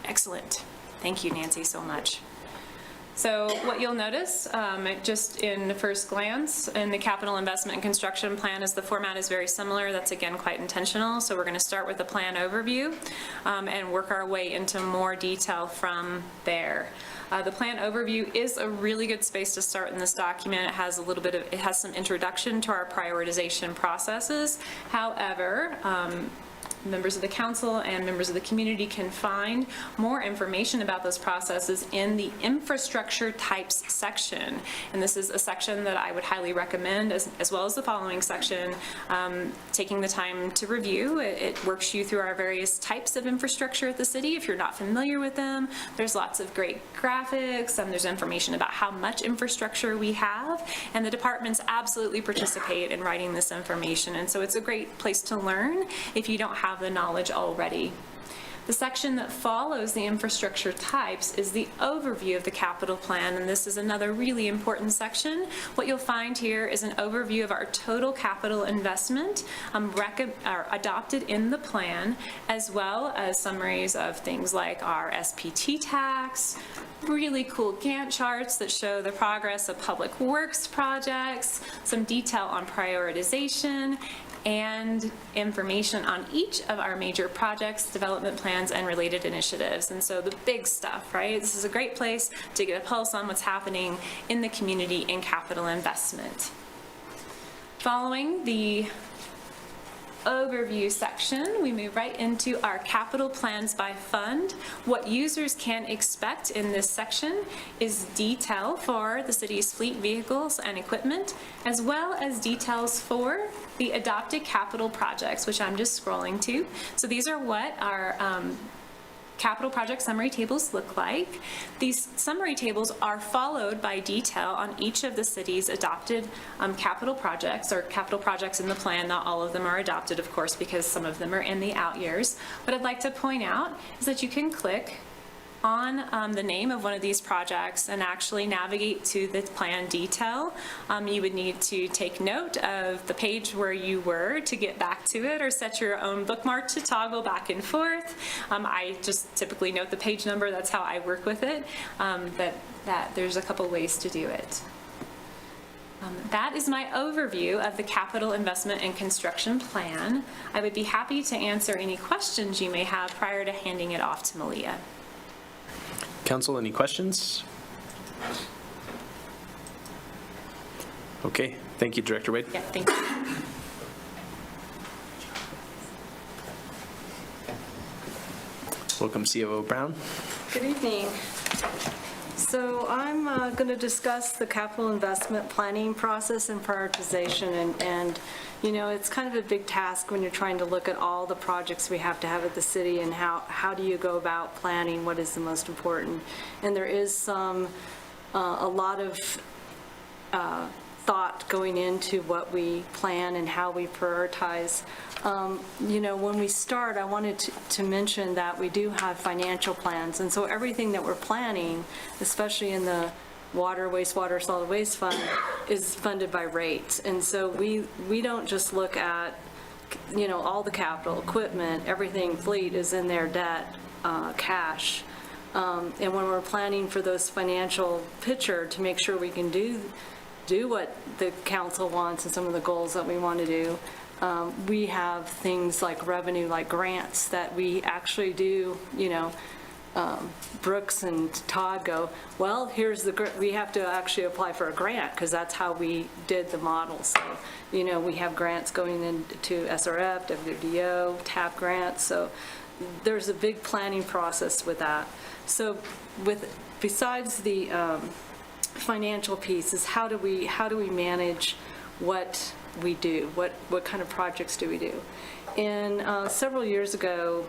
Excellent. Thank you, Nancy, so much. So what you'll notice, just in the first glance, in the capital investment and construction plan, is the format is very similar. That's again quite intentional. So we're going to start with a plan overview and work our way into more detail from there. The plan overview is a really good space to start in this document. It has it has some introduction to our prioritization processes. However, members of the council and members of the community can find more information about those processes in the infrastructure types section. And this is a section that I would highly recommend, as well as the following section, taking the time to review. It works you through our various types of infrastructure at the city. If you're not familiar with them, there's lots of great graphics, there's information about how much infrastructure we have, and the departments absolutely participate in writing this information. And so it's a great place to learn if you don't have the knowledge already. The section that follows the infrastructure types is the overview of the capital plan, and this is another really important section. What you'll find here is an overview of our total capital investment adopted in the plan, as well as summaries of things like our SPT tax, really cool Gantt charts that show the progress of public works projects, some detail on prioritization, and information on each of our major projects, development plans, and related initiatives. And so the big stuff, right? This is a great place to get a pulse on what's happening in the community in capital investment. Following the overview section, we move right into our capital plans by fund. What users can expect in this section is detail for the city's fleet vehicles and equipment, as well as details for the adopted capital projects, which I'm just scrolling to. So these are what our capital project summary tables look like. These summary tables are followed by detail on each of the city's adopted capital projects, or capital projects in the plan. Not all of them are adopted, of course, because some of them are in the out years. What I'd like to point out is that you can click on the name of one of these projects and actually navigate to the plan detail. You would need to take note of the page where you were to get back to it, or set your own bookmark to toggle back and forth. I just typically note the page number. That's how I work with it, but there's a couple ways to do it. That is my overview of the capital investment and construction plan. I would be happy to answer any questions you may have prior to handing it off to Malia. Council, any questions? Okay, thank you, Director Wade. Yeah, thank you. Welcome, COO Brown. Good evening. So I'm going to discuss the capital investment planning process and prioritization, and you know, it's kind of a big task when you're trying to look at all the projects we have to have at the city, and how do you go about planning what is the most important. And there is a lot of thought going into what we plan and how we prioritize. You know, when we start, I wanted to mention that we do have financial plans, and so everything that we're planning, especially in the water, wastewater, solid waste fund, is funded by rates. And so we don't just look at, you know, all the capital, equipment, everything, fleet is in their debt, cash. And when we're planning for those financial picture to make sure we can do what the council wants and some of the goals that we want to do, we have things like revenue, like grants that we actually do, you know. Brooks and Todd go, well, here's we have to actually apply for a grant, because that's how we did the model. So, you know, we have grants going into SRF, WDO, TAP grants. So there's a big planning process with that. So besides the financial piece is how do we manage what we do? What kind of projects do we do? And several years ago,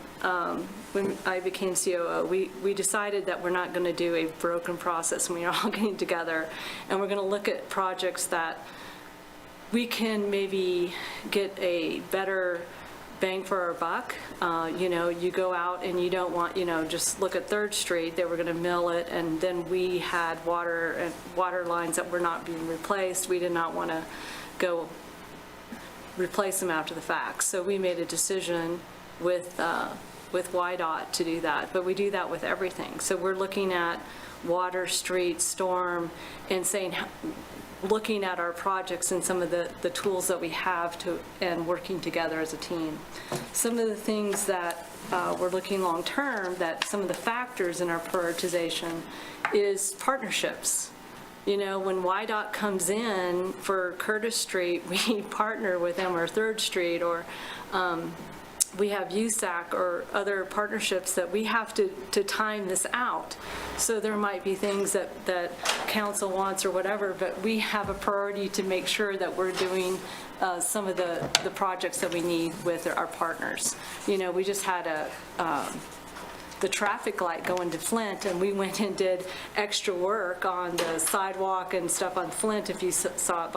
when I became COO, we decided that we're not going to do a broken process when we're all getting together, and we're going to look at projects that we can maybe get a better bang for our buck. You know, you go out and you don't want, you know, just look at 3rd Street, they were going to mill it, and then we had water lines that were not being replaced. We did not want to go replace them after the fact. So we made a decision with YDOT to do that, but we do that with everything. So we're looking at water, street, storm, and saying, looking at our projects and some of the tools that we have and working together as a team. Some of the things that we're looking long-term, that some of the factors in our prioritization is partnerships. You know, when YDOT comes in for Curtis Street, we partner with them, or 3rd Street, or we have USAC or other partnerships that we have to time this out. So there might be things that council wants or whatever, but we have a priority to make sure that we're doing some of the projects that we need with our partners. You know, we just had the traffic light going to Flint, and we went and did extra work on the sidewalk and stuff on Flint, if you saw it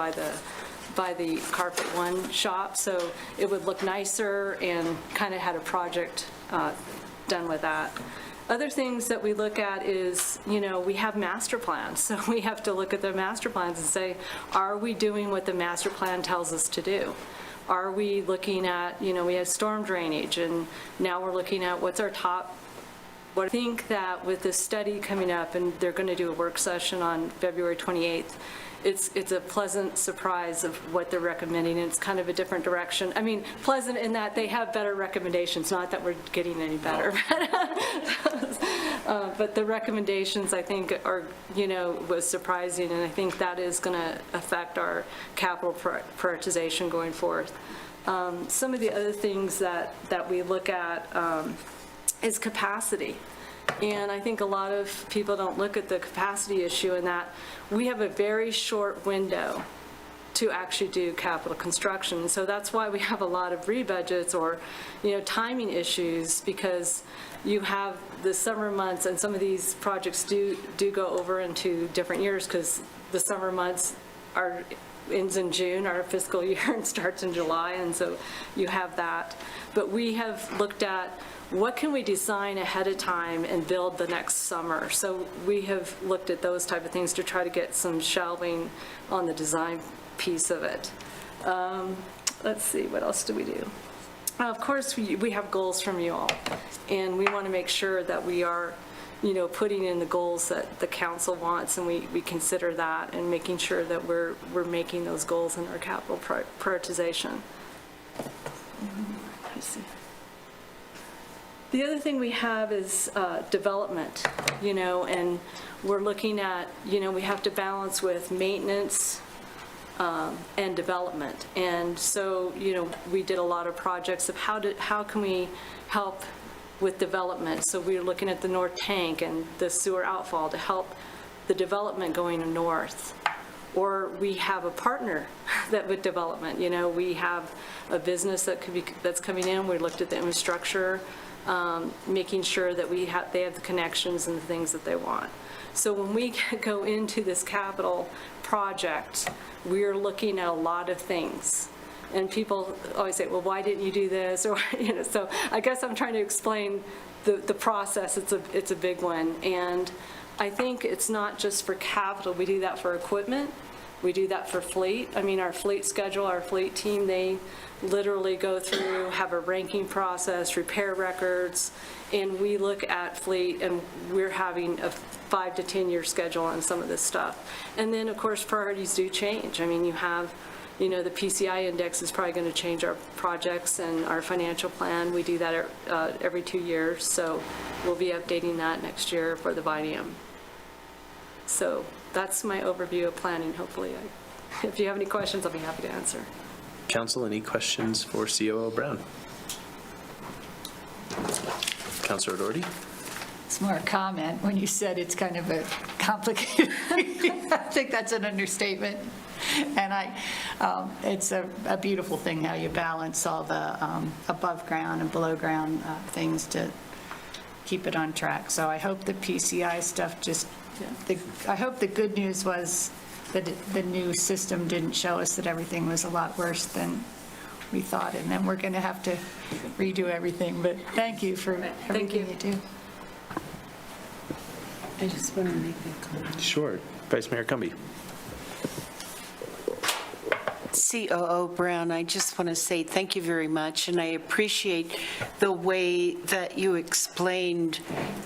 by the Carpet One shop, so it would look nicer, and kind of had a project done with that. Other things that we look at is, you know, we have master plans, so we have to look at the master plans and say, are we doing what the master plan tells us to do? Are we looking at, you know, we have storm drainage, and now we're looking at what's our top. I think that with this study coming up, and they're going to do a work session on February 28th, it's a pleasant surprise of what they're recommending, and it's kind of a different direction. I mean, pleasant in that they have better recommendations, not that we're getting any better. But the recommendations, I think, are, you know, was surprising, and I think that is going to affect our capital prioritization going forth. Some of the other things that we look at is capacity. And I think a lot of people don't look at the capacity issue, in that we have a very short window to actually do capital construction. So that's why we have a lot of rebudgets or, you know, timing issues, because you have the summer months, and some of these projects do go over into different years, because the summer months ends in June, our fiscal year, and starts in July, and so you have that. But we have looked at what can we design ahead of time and build the next summer. So we have looked at those type of things to try to get some shelving on the design piece of it. Let's see, what else do we do? Of course, we have goals from you all, and we want to make sure that we are, you know, putting in the goals that the council wants, and we consider that, and making sure that we're making those goals in our capital prioritization. Let's see. The other thing we have is development, you know, and we're looking at, you know, we have to balance with maintenance and development. And so, you know, we did a lot of projects of how can we help with development. So we're looking at the north tank and the sewer outfall to help the development going north. Or we have a partner that with development, you know, we have a business that's coming in. We looked at the infrastructure, making sure that they have the connections and the things that they want. So when we go into this capital project, we're looking at a lot of things. And people always say, well, why didn't you do this? Or, you know, so I guess I'm trying to explain the process. It's a big one. And I think it's not just for capital. We do that for equipment. We do that for fleet. I mean, our fleet schedule, our fleet team, they literally go through, have a ranking process, repair records, and we look at fleet, and we're having a 5 to 10 year schedule on some of this stuff. And then, of course, priorities do change. I mean, you have, you know, the PCI index is probably going to change our projects and our financial plan. We do that every 2 years, so we'll be updating that next year for the biennium. So that's my overview of planning, hopefully. If you have any questions, I'll be happy to answer. Council, any questions for COO Brown? Councilor Doherty? It's more a comment. When you said it's kind of a complicated, I think that's an understatement. And it's a beautiful thing how you balance all the above ground and below ground things to keep it on track. So I hope the PCI stuff I hope the good news was that the new system didn't show us that everything was a lot worse than we thought, and then we're going to have to redo everything. But thank you for everything you do. I just want to make that comment. Sure. Vice Mayor Cumby. COO Brown, I just want to say thank you very much, and I appreciate the way that you explained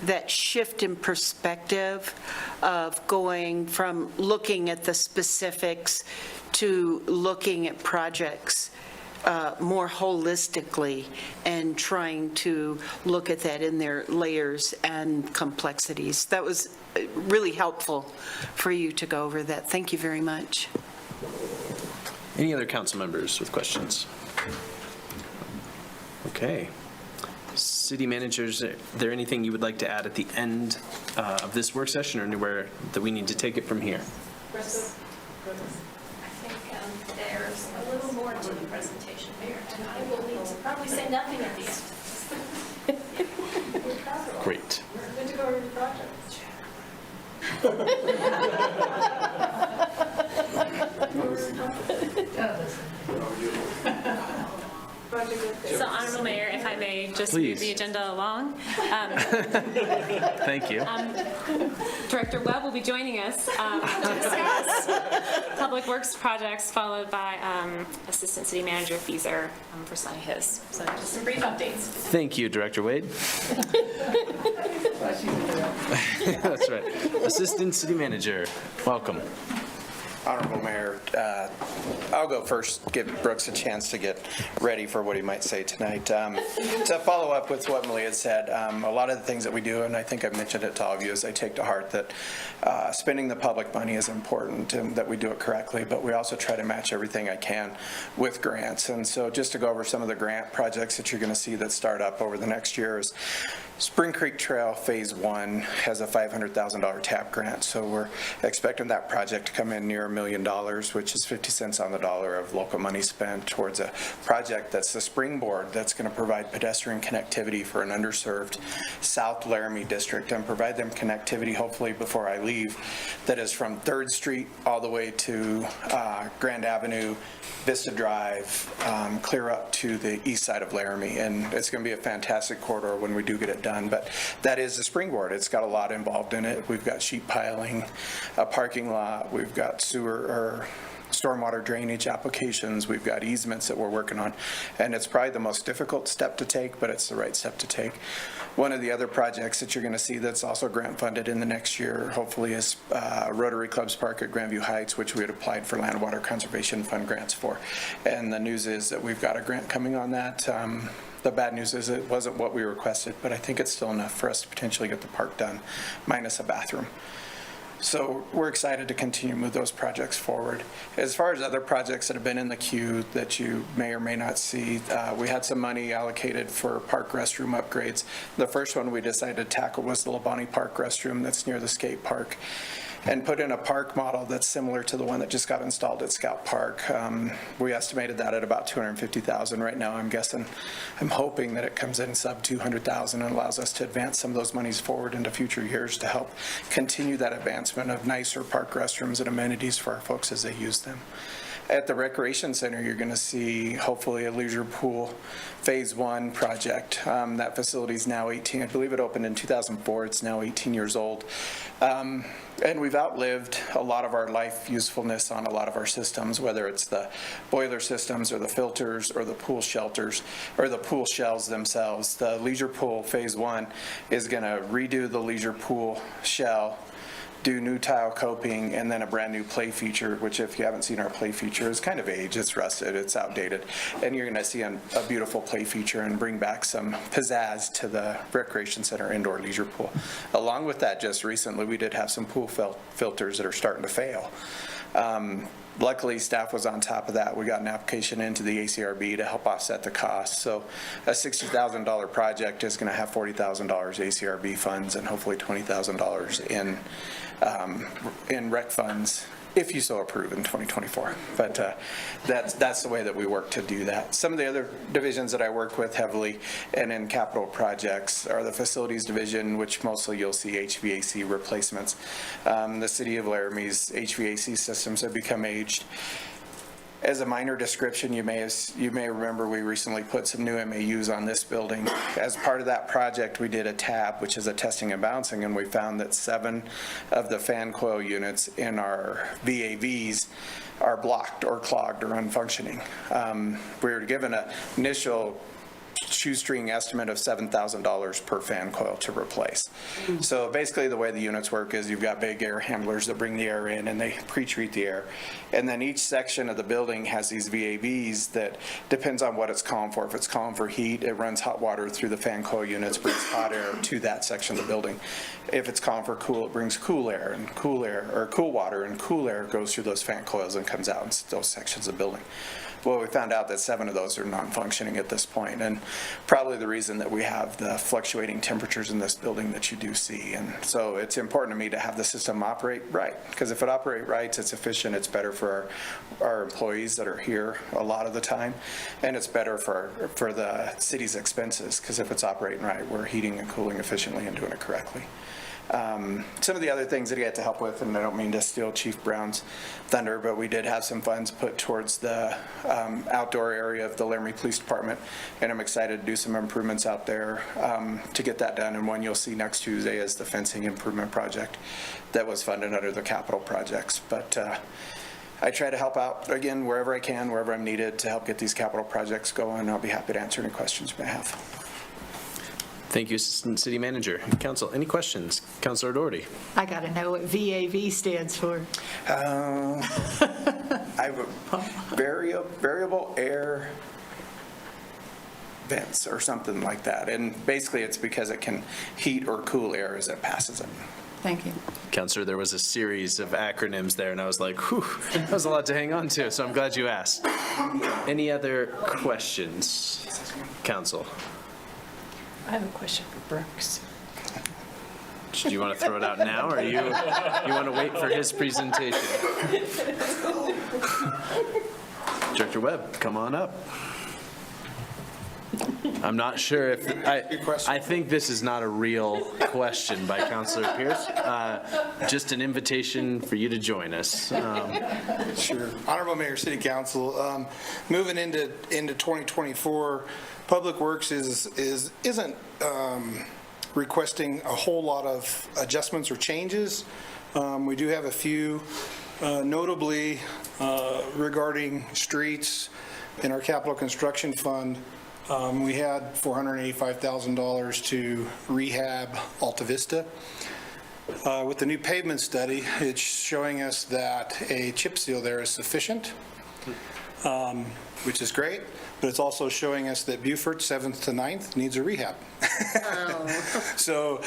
that shift in perspective of going from looking at the specifics to looking at projects more holistically and trying to look at that in their layers and complexities. That was really helpful for you to go over that. Thank you very much. Any other council members with questions? Okay. City managers, is there anything you would like to add at the end of this work session or anywhere that we need to take it from here? I think there's a little more to the presentation, Mayor, and I will need to probably say nothing at the end. Great. Good to go over the project. So Honorable Mayor, if I may just Please. move the agenda along. Thank you. Director Webb will be joining us to discuss Public Works projects, followed by Assistant City Manager Feeser for some of his. So just some brief updates. Thank you, Director Wade. That's right. Assistant City Manager, welcome. Honorable Mayor, I'll go first, give Brooks a chance to get ready for what he might say tonight. To follow up with what Malia said, a lot of the things that we do, and I think I've mentioned it to all of you, is I take to heart that spending the public money is important and that we do it correctly, but we also try to match everything I can with grants. And so just to go over some of the grant projects that you're going to see that start up over the next year is Spring Creek Trail Phase 1 has a $500,000 TAP grant, so we're expecting that project to come in near $1 million, which is 50 cents on the dollar of local money spent towards a project that's the springboard that's going to provide pedestrian connectivity for an underserved South Laramie district and provide them connectivity, hopefully before I leave, that is from 3rd Street all the way to Grand Avenue, Vista Drive, clear up to the east side of Laramie. And it's going to be a fantastic corridor when we do get it done. But that is a springboard. It's got a lot involved in it. We've got sheet piling, a parking lot, we've got sewer or stormwater drainage applications, we've got easements that we're working on, and it's probably the most difficult step to take, but it's the right step to take. One of the other projects that you're going to see that's also grant funded in the next year, hopefully, is Rotary Clubs Park at Grandview Heights, which we had applied for Land Water Conservation Fund grants for. And the news is that we've got a grant coming on that. The bad news is it wasn't what we requested, but I think it's still enough for us to potentially get the park done, minus a bathroom. So we're excited to continue to move those projects forward. As far as other projects that have been in the queue that you may or may not see, we had some money allocated for park restroom upgrades. The first one we decided to tackle was the Labonte Park restroom that's near the skate park, and put in a park model that's similar to the one that just got installed at Scout Park. We estimated that at about $250,000. Right now, I'm hoping that it comes in sub $200,000 and allows us to advance some of those monies forward into future years to help continue that advancement of nicer park restrooms and amenities for our folks as they use them. At the Recreation Center, you're going to see hopefully a leisure pool Phase 1 project. That facility is now 18. I believe it opened in 2004. It's now 18 years old. And we've outlived a lot of our life usefulness on a lot of our systems, whether it's the boiler systems or the filters or the pool shelters or the pool shells themselves. The leisure pool Phase 1 is going to redo the leisure pool shell, do new tile coping, and then a brand new play feature, which if you haven't seen our play feature, is kind of aged, it's rusted, it's outdated. And you're gonna see a beautiful play feature and bring back some pizzazz to the Recreation Center indoor leisure pool. Along with that, just recently, we did have some pool filters that are starting to fail. Luckily, staff was on top of that. We got an application into the ACRB to help offset the cost. So a $60,000 project is going to have $40,000 ACRB funds and hopefully $20,000 in rec funds, if you so approve, in 2024. But that's the way that we work to do that. Some of the other divisions that I work with heavily and in capital projects are the facilities division, which mostly you'll see HVAC replacements. The city of Laramie's HVAC systems have become aged. As a minor description, you may remember we recently put some new MAUs on this building. As part of that project, we did a TAB, which is a testing and balancing, and we found that 7 of the fan coil units in our VAVs are blocked or clogged or unfunctioning. We were given an initial shoestring estimate of $7,000 per fan coil to replace. So basically the way the units work is you've got big air handlers that bring the air in and they pre-treat the air. And then each section of the building has these VAVs that depends on what it's calling for. If it's calling for heat, it runs hot water through the fan coil units, brings hot air to that section of the building. If it's calling for cool, it brings cool air, or cool water, and cool air goes through those fan coils and comes out in those sections of the building. Well, we found out that 7 of those are non-functioning at this point, and probably the reason that we have the fluctuating temperatures in this building that you do see. And so it's important to me to have the system operate right, because if it operates right, it's efficient, it's better for our employees that are here a lot of the time, and it's better for the city's expenses, because if it's operating right, we're heating and cooling efficiently and doing it correctly. Some of the other things that he had to help with, and I don't mean to steal Chief Brown's thunder, but we did have some funds put towards the outdoor area of the Laramie Police Department, and I'm excited to do some improvements out there to get that done. And one you'll see next Tuesday is the fencing improvement project that was funded under the capital projects. But I try to help out, again, wherever I can, wherever I'm needed to help get these capital projects going. I'll be happy to answer any questions you may have. Thank you, Assistant City Manager. Council, any questions? Councilor Doherty. I got to know what VAV stands for. I have a variable air vents or something like that. And basically it's because it can heat or cool air as it passes it. Thank you. Councilor, there was a series of acronyms there, and I was like, whew, that was a lot to hang on to, so I'm glad you asked. Any other questions? Council. I have a question for Brooks. Do you want to throw it out now, or you want to wait for his presentation? Director Webb, come on up. I'm not sure if, I think this is not a real question by Councilor Pierce. Just an invitation for you to join us. Sure. Honorable Mayor, City Council, moving into 2024, Public Works isn't requesting a whole lot of adjustments or changes. We do have a few, notably regarding streets in our capital construction fund. We had $485,000 to rehab Alta Vista. With the new pavement study, it's showing us that a chip seal there is sufficient, which is great, but it's also showing us that Beaufort 7th to 9th needs a rehab. So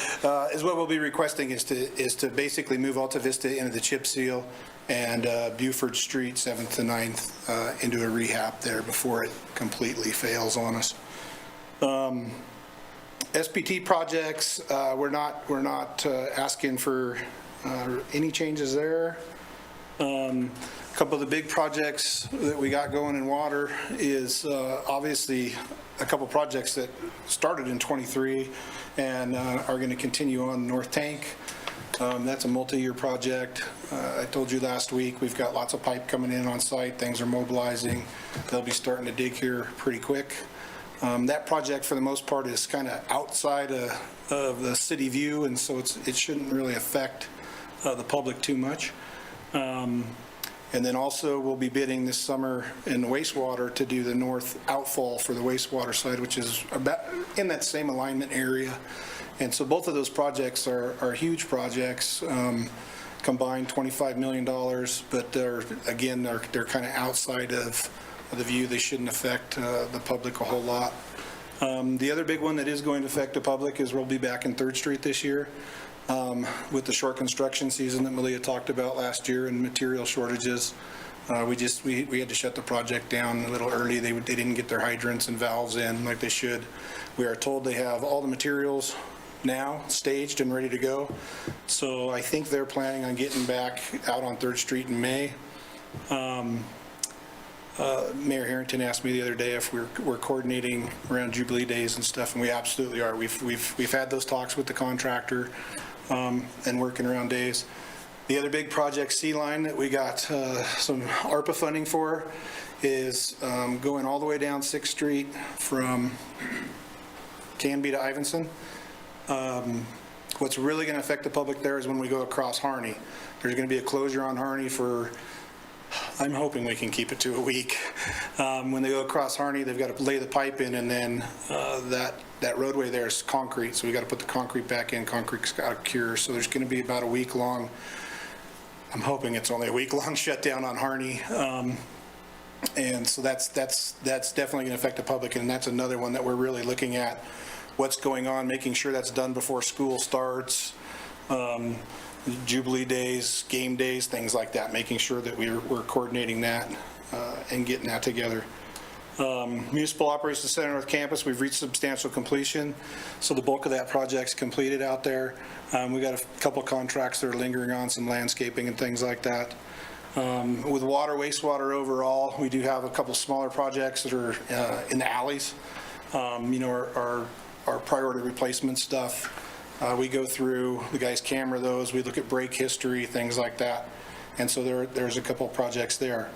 is what we'll be requesting is to basically move Alta Vista into the chip seal and Beaufort Street 7th to 9th into a rehab there before it completely fails on us. SPT projects, we're not asking for any changes there. A couple of the big projects that we got going in water is obviously a couple projects that started in 23 and are going to continue on North Tank. That's a multi-year project. I told you last week we've got lots of pipe coming in on site. Things are mobilizing. They'll be starting to dig here pretty quick. That project, for the most part, is kind of outside of the city view, and so it shouldn't really affect the public too much. And then also we'll be bidding this summer in wastewater to do the north outfall for the wastewater side, which is about in that same alignment area. And so both of those projects are huge projects, combined $25 million, but they're kind of outside of the view. They shouldn't affect the public a whole lot. The other big one that is going to affect the public is we'll be back in 3rd Street this year with the short construction season that Malia talked about last year and material shortages. We had to shut the project down a little early. They didn't get their hydrants and valves in like they should. We are told they have all the materials now staged and ready to go. So I think they're planning on getting back out on 3rd Street in May. Mayor Harrington asked me the other day if we're coordinating around Jubilee days and stuff, and we absolutely are. We've had those talks with the contractor and working around days. The other big project, C-Line, that we got some ARPA funding for is going all the way down 6th Street from Canby to Ivinson. What's really going to affect the public there is when we go across Harney. There's going to be a closure on Harney for, I'm hoping we can keep it to a week. When they go across Harney, they've got to lay the pipe in, and then that roadway there is concrete, so we got to put the concrete back in. Concrete's got to cure, so there's going to be about a week long. I'm hoping it's only a week long shutdown on Harney. And so that's definitely going to affect the public, and that's another one that we're really looking at what's going on, making sure that's done before school starts, Jubilee days, game days, things like that, making sure that we're coordinating that and getting that together. Municipal Operations Center North Campus, we've reached substantial completion, so the bulk of that project's completed out there. We got a couple contracts that are lingering on, some landscaping and things like that. With water, wastewater overall, we do have a couple smaller projects that are in the alleys. Our priority replacement stuff. We go through, the guys camera those, we look at break history, things like that. And so there's a couple projects there.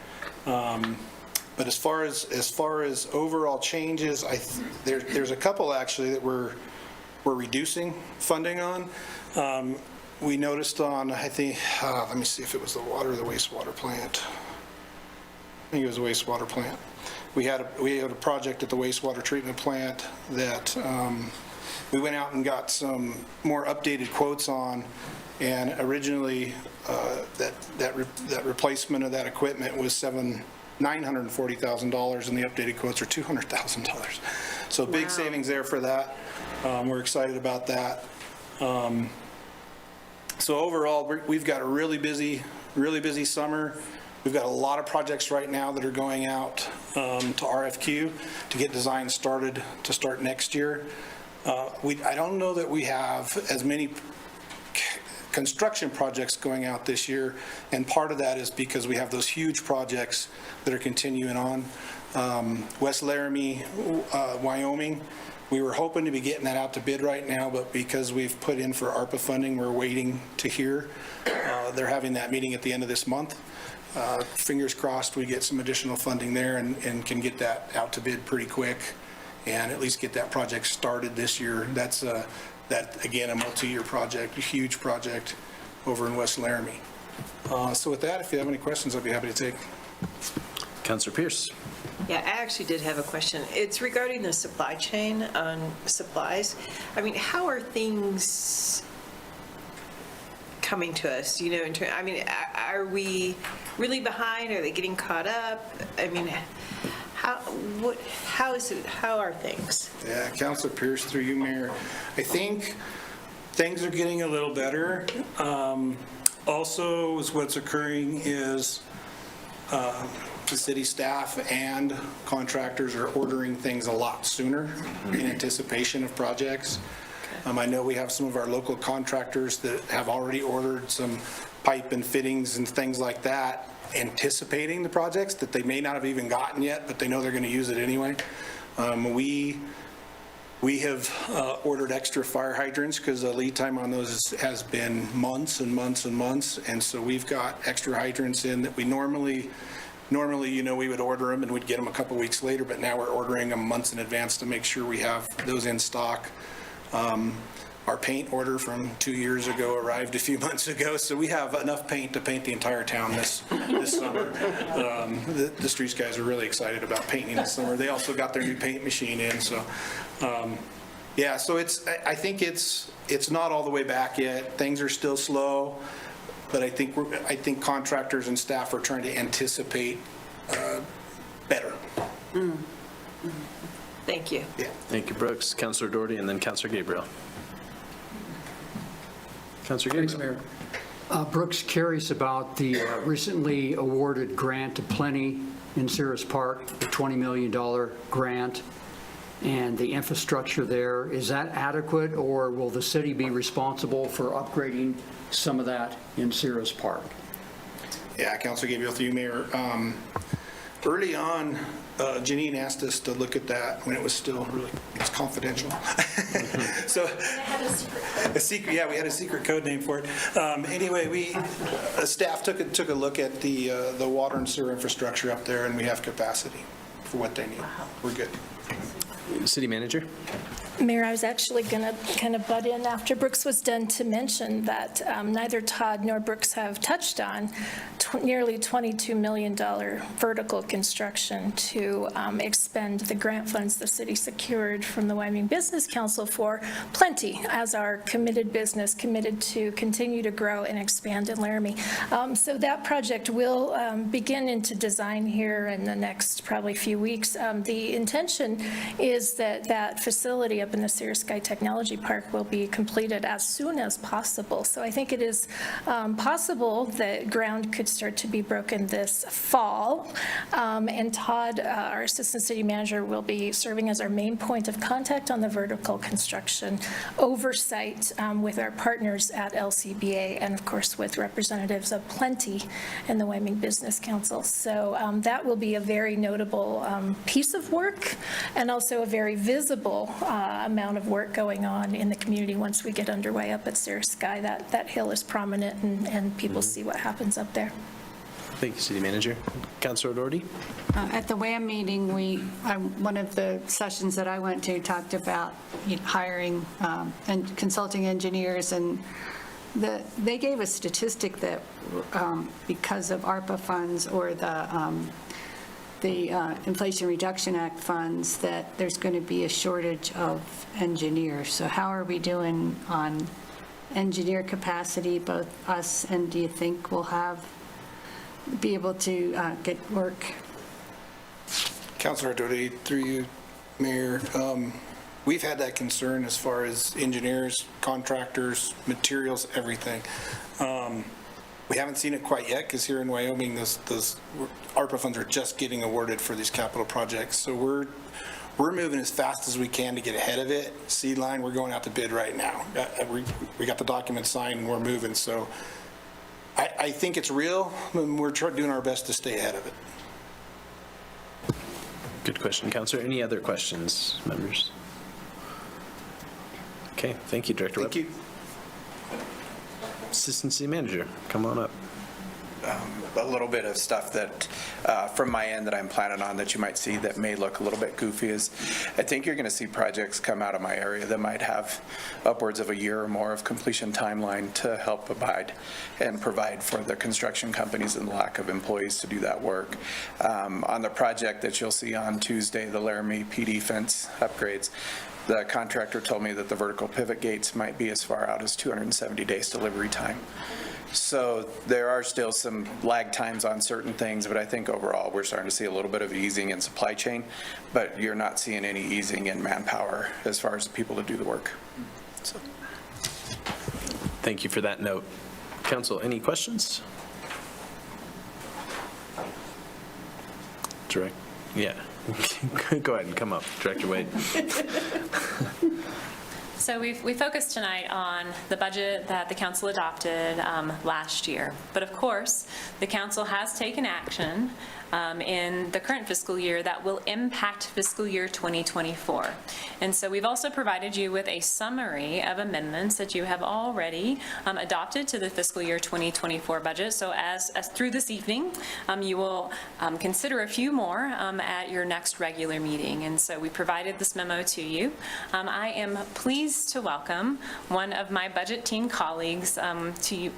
But as far as overall changes, there's a couple actually that we're reducing funding on. We noticed on, I think, let me see if it was the water or the wastewater plant. I think it was the wastewater plant. We had a project at the wastewater treatment plant that we went out and got some more updated quotes on, and originally that replacement of that equipment was $940,000, and the updated quotes are $200,000. So big savings there for that. We're excited about that. So overall, we've got a really busy summer. We've got a lot of projects right now that are going out to RFQ to get design started to start next year. I don't know that we have as many construction projects going out this year, and part of that is because we have those huge projects that are continuing on. West Laramie, Wyoming, we were hoping to be getting that out to bid right now, but because we've put in for ARPA funding, we're waiting to hear. They're having that meeting at the end of this month. Fingers crossed we get some additional funding there and can get that out to bid pretty quick and at least get that project started this year. That's again, a multi-year project, a huge project over in West Laramie. So with that, if you have any questions, I'd be happy to take. Councilor Pierce. Yeah, I actually did have a question. It's regarding the supply chain on supplies. I mean, how are things coming to us? Are we really behind? Are they getting caught up? I mean, how are things? Yeah, Councilor Pierce, through you, Mayor. I think things are getting a little better. Also, what's occurring is the city staff and contractors are ordering things a lot sooner in anticipation of projects. I know we have some of our local contractors that have already ordered some pipe and fittings and things like that, anticipating the projects that they may not have even gotten yet, but they know they're going to use it anyway. We have ordered extra fire hydrants because the lead time on those has been months and months and months, and so we've got extra hydrants in that we normally, we would order them and we'd get them a couple weeks later, but now we're ordering them months in advance to make sure we have those in stock. Our paint order from 2 years ago arrived a few months ago, so we have enough paint to paint the entire town this summer. The streets guys are really excited about painting this summer. They also got their new paint machine in, so yeah. So I think it's not all the way back yet. Things are still slow, but I think contractors and staff are trying to anticipate better. Thank you. Yeah. Thank you, Brooks. Councilor Doherty, and then Councilor Gabriel. Councilor Gabriel. Thanks, Mayor. Brooks, curious about the recently awarded grant to Plenty in Cirrus Park, the $20 million grant, and the infrastructure there. Is that adequate, or will the city be responsible for upgrading some of that in Cirrus Park? Yeah, Councilor Gabriel, through you, Mayor. Early on, Janine asked us to look at that when it was still really, it's confidential. So, a secret, yeah, we had a secret code name for it. Anyway, staff took a look at the water and sewer infrastructure up there, and we have capacity for what they need. We're good. City Manager? Mayor, I was actually going to kind of butt in after Brooks was done to mention that neither Todd nor Brooks have touched on nearly $22 million vertical construction to expend the grant funds the city secured from the Wyoming Business Council for Plenty as our committed business, committed to continue to grow and expand in Laramie. So that project will begin into design here in the next probably few weeks. The intention is that that facility up in the Sierra Sky Technology Park will be completed as soon as possible. So I think it is possible that ground could start to be broken this fall. And Todd, our Assistant City Manager, will be serving as our main point of contact on the vertical construction oversight with our partners at LCBA and, of course, with representatives of Plenty and the Wyoming Business Council. So that will be a very notable piece of work and also a very visible amount of work going on in the community once we get underway up at Sierra Sky. That hill is prominent and people see what happens up there. Thank you, City Manager. Councilor Doherty? At the WAM meeting, one of the sessions that I went to talked about hiring and consulting engineers, and they gave a statistic that because of ARPA funds or the Inflation Reduction Act funds, that there's going to be a shortage of engineers. So how are we doing on engineer capacity, both us and do you think we'll be able to get work? Councilor Doherty, through you, Mayor, we've had that concern as far as engineers, contractors, materials, everything. We haven't seen it quite yet because here in Wyoming, those ARPA funds are just getting awarded for these capital projects. So we're moving as fast as we can to get ahead of it. Seed line, we're going out to bid right now. We got the document signed and we're moving. So I think it's real, and we're doing our best to stay ahead of it. Good question, Councilor. Any other questions, members? Okay, thank you, Director Webb. Thank you. Assistant City Manager, come on up. A little bit of stuff that from my end that I'm planning on that you might see that may look a little bit goofy is I think you're going to see projects come out of my area that might have upwards of a year or more of completion timeline to help abide and provide for the construction companies and the lack of employees to do that work. On the project that you'll see on Tuesday, the Laramie PD fence upgrades, the contractor told me that the vertical pivot gates might be as far out as 270 days delivery time. So there are still some lag times on certain things, but I think overall we're starting to see a little bit of easing in supply chain, but you're not seeing any easing in manpower as far as the people to do the work. So. Thank you for that note. Council, any questions? Yeah. Go ahead and come up, Director Wade. So we focused tonight on the budget that the council adopted last year. But of course, the council has taken action in the current fiscal year that will impact fiscal year 2024. And so we've also provided you with a summary of amendments that you have already adopted to the fiscal year 2024 budget. So as through this evening, you will consider a few more at your next regular meeting. And so we provided this memo to you. I am pleased to welcome one of my budget team colleagues to you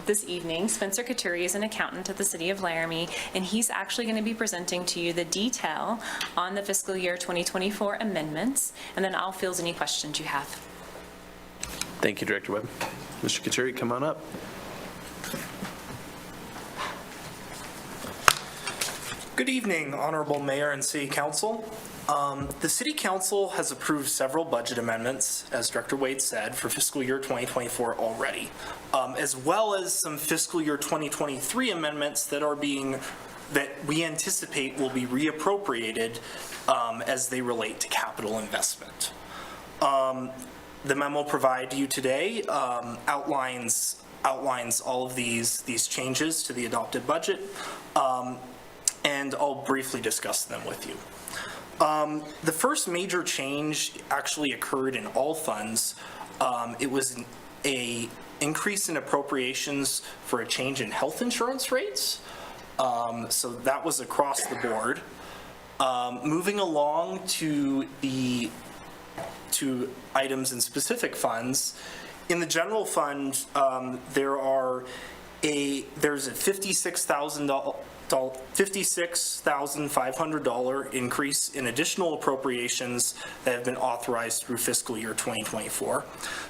this evening. Spencer Katuri is an accountant at the City of Laramie, and he's actually going to be presenting to you the detail on the fiscal year 2024 amendments, and then I'll field any questions you have. Thank you, Director Webb. Mr. Katuri, come on up. Good evening, Honorable Mayor and City Council. The City Council has approved several budget amendments, as Director Wade said, for fiscal year 2024 already, as well as some fiscal year 2023 amendments that we anticipate will be reappropriated as they relate to capital investment. The memo provided to you today outlines all of these changes to the adopted budget. and I'll briefly discuss them with you. The first major change actually occurred in all funds. It was an increase in appropriations for a change in health insurance rates. So that was across the board. Moving along to items in specific funds. In the general fund, there's a $56,500 increase in additional appropriations that have been authorized through fiscal year 2024.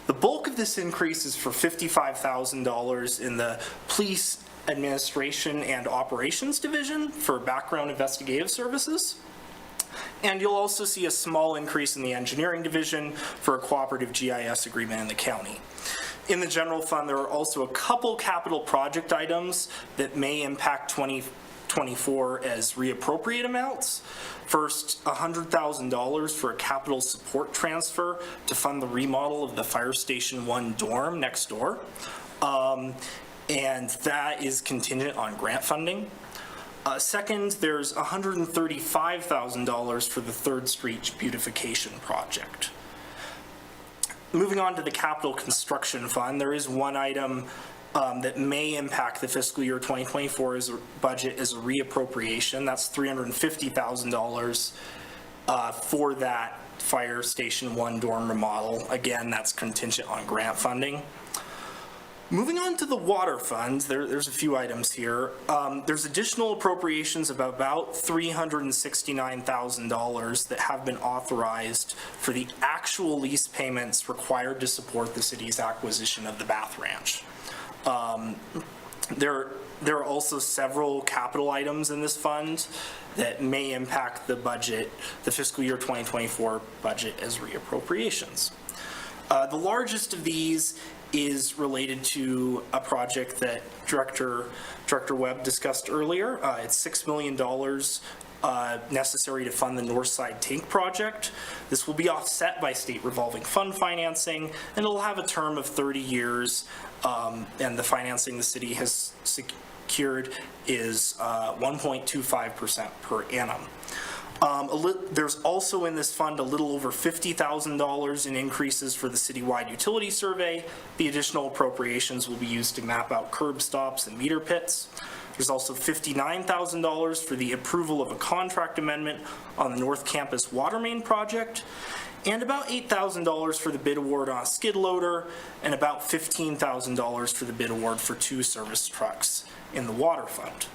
The bulk of this increase is for $55,000 in the Police Administration and Operations Division for background investigative services. And you'll also see a small increase in the Engineering Division for a cooperative GIS agreement in the county. In the general fund, there are also a couple capital project items that may impact 2024 as reappropriate amounts. First, $100,000 for a capital support transfer to fund the remodel of the Fire Station 1 dorm next door. And that is contingent on grant funding. Second, there's $135,000 for the 3rd Street beautification project. Moving on to the capital construction fund, there is one item that may impact the fiscal year 2024 budget as a reappropriation. That's $350,000 for that Fire Station 1 dorm remodel. Again, that's contingent on grant funding. Moving on to the water fund, there's a few items here. There's additional appropriations of about $369,000 that have been authorized for the actual lease payments required to support the city's acquisition of the Bath Ranch. There are also several capital items in this fund that may impact the budget, the fiscal year 2024 budget as reappropriations. The largest of these is related to a project that Director Webb discussed earlier. It's $6 million necessary to fund the Northside Tank project. This will be offset by state revolving fund financing, and it'll have a term of 30 years, and the financing the city has secured is 1.25% per annum. There's also in this fund a little over $50,000 in increases for the citywide utility survey. The additional appropriations will be used to map out curb stops and meter pits. There's also $59,000 for the approval of a contract amendment on the North Campus water main project, and about $8,000 for the bid award on a skid loader, and about $15,000 for the bid award for 2 service trucks in the water fund.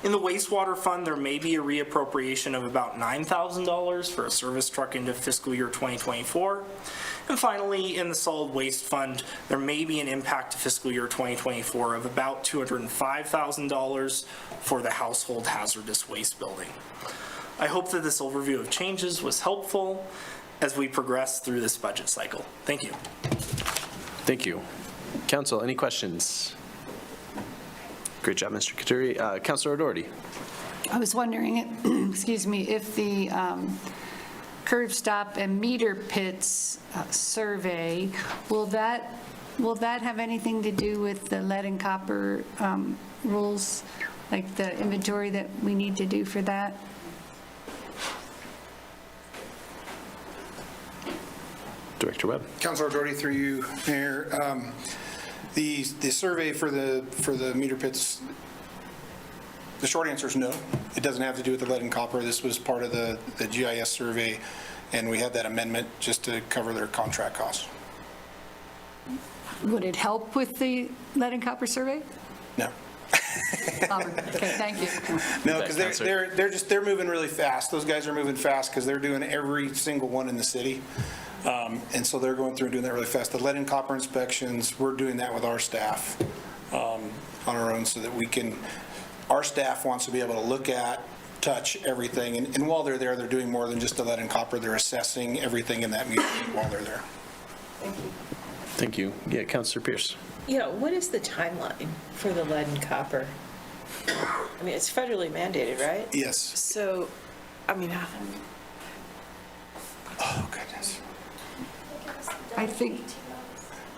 In the wastewater fund, there may be a reappropriation of about $9,000 for a service truck into fiscal year 2024. And finally, in the solid waste fund, there may be an impact to fiscal year 2024 of about $205,000 for the household hazardous waste building. I hope that this overview of changes was helpful as we progress through this budget cycle. Thank you. Thank you. Council, any questions? Great job, Mr. Katuri. Councilor O'Doherty. I was wondering, excuse me, if the curb stop and meter pits survey, will that have anything to do with the lead and copper rules, like the inventory that we need to do for that? Director Webb. Councilor Doherty, through you, Mayor. The survey for the meter pits, the short answer is no. It doesn't have to do with the lead and copper. This was part of the GIS survey, and we had that amendment just to cover their contract costs. Would it help with the lead and copper survey? No. Okay, thank you. No, because they're moving really fast. Those guys are moving fast because they're doing every single one in the city. And so they're going through and doing that really fast. The lead and copper inspections, we're doing that with our staff on our own so that we can, our staff wants to be able to look at, touch everything. And while they're there, they're doing more than just the lead and copper. They're assessing everything in that meter while they're there. Thank you. Thank you. Yeah, Councilor Pierce. Yeah, what is the timeline for the lead and copper? I mean, it's federally mandated, right? Yes. So, I mean, oh, goodness. I think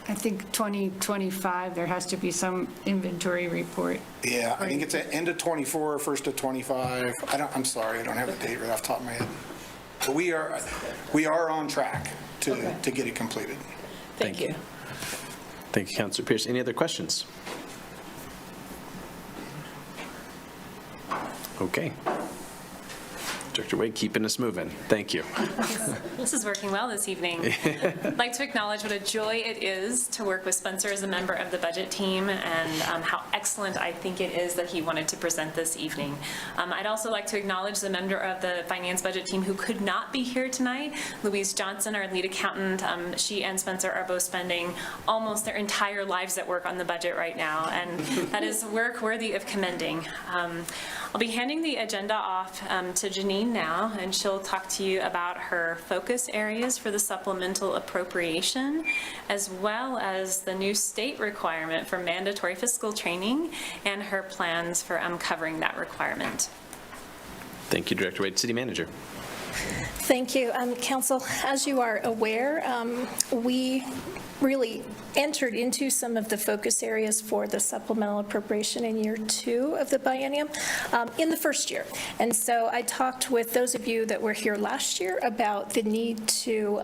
I think 2025, there has to be some inventory report. Yeah, I think it's at end of 24, first of 25. I'm sorry, I don't have the date right off the top of my head. But we are on track to get it completed. Thank you. Thank you, Councilor Pierce. Any other questions? Okay. Director Wade, keeping us moving. Thank you. This is working well this evening. I'd like to acknowledge what a joy it is to work with Spencer as a member of the budget team, and how excellent I think it is that he wanted to present this evening. I'd also like to acknowledge the member of the finance budget team who could not be here tonight, Louise Johnson, our lead accountant. She and Spencer are both spending almost their entire lives at work on the budget right now, and that is work worthy of commending. I'll be handing the agenda off to Janine now, and she'll talk to you about her focus areas for the supplemental appropriation, as well as the new state requirement for mandatory fiscal training and her plans for covering that requirement. Thank you, Director Wade. City Manager. Thank you, Council. As you are aware, we really entered into some of the focus areas for the supplemental appropriation in year 2 of the biennium in the first year. And so I talked with those of you that were here last year about the need to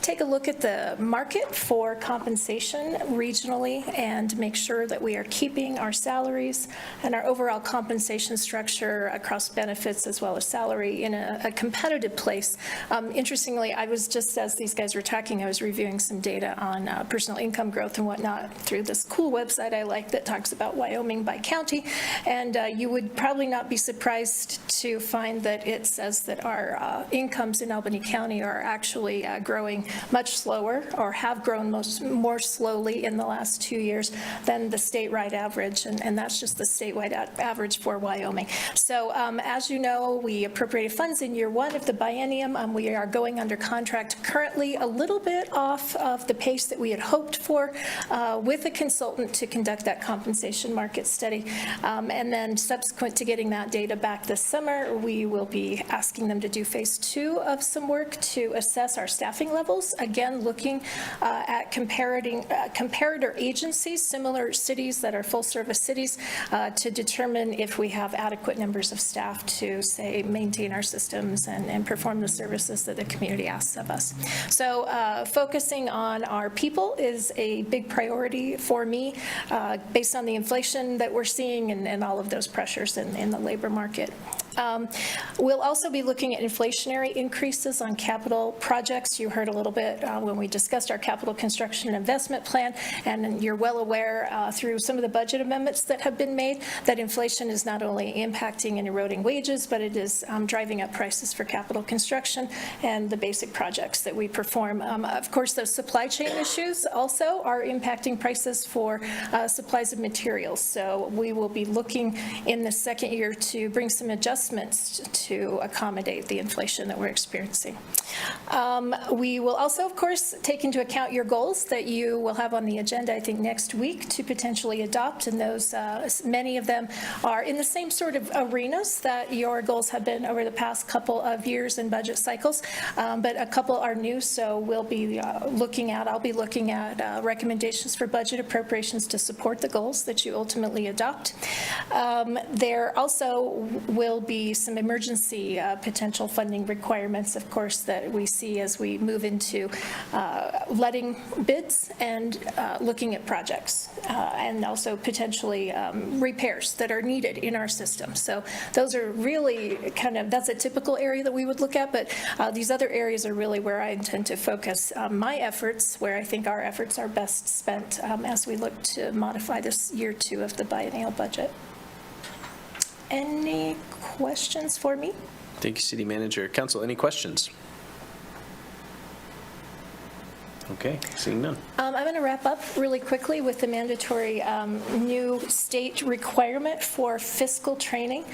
take a look at the market for compensation regionally and make sure that we are keeping our salaries and our overall compensation structure across benefits as well as salary in a competitive place. Interestingly, I was just, as these guys were talking, I was reviewing some data on personal income growth and whatnot through this cool website I like that talks about Wyoming by county. And you would probably not be surprised to find that it says that our incomes in Albany County are actually growing much slower, or have grown more slowly in the last 2 years than the statewide average. And that's just the statewide average for Wyoming. So as you know, we appropriated funds in year 1 of the biennium. We are going under contract currently, a little bit off of the pace that we had hoped for, with a consultant to conduct that compensation market study. And then subsequent to getting that data back this summer, we will be asking them to do phase 2 of some work to assess our staffing levels. Again, looking at comparator agencies, similar cities that are full-service cities, to determine if we have adequate numbers of staff to, say, maintain our systems and perform the services that the community asks of us. So focusing on our people is a big priority for me, based on the inflation that we're seeing and all of those pressures in the labor market. We'll also be looking at inflationary increases on capital projects. You heard a little bit when we discussed our capital construction and investment plan, and you're well aware through some of the budget amendments that have been made that inflation is not only impacting and eroding wages, but it is driving up prices for capital construction and the basic projects that we perform. Of course, those supply chain issues also are impacting prices for supplies and materials. So we will be looking in the second year to bring some adjustments to accommodate the inflation that we're experiencing. We will also, of course, take into account your goals that you will have on the agenda, I think, next week to potentially adopt, and those, many of them are in the same sort of arenas that your goals have been over the past couple of years in budget cycles, but a couple are new, so I'll be looking at recommendations for budget appropriations to support the goals that you ultimately adopt. There also will be some emergency potential funding requirements, of course, that we see as we move into letting bids and looking at projects, and also potentially repairs that are needed in our system. So those are really that's a typical area that we would look at, but these other areas are really where I intend to focus my efforts, where I think our efforts are best spent as we look to modify this year 2 of the biennial budget. Any questions for me? Thank you, City Manager. Council, any questions? Okay, seeing none. I'm going to wrap up really quickly with the mandatory new state requirement for fiscal training.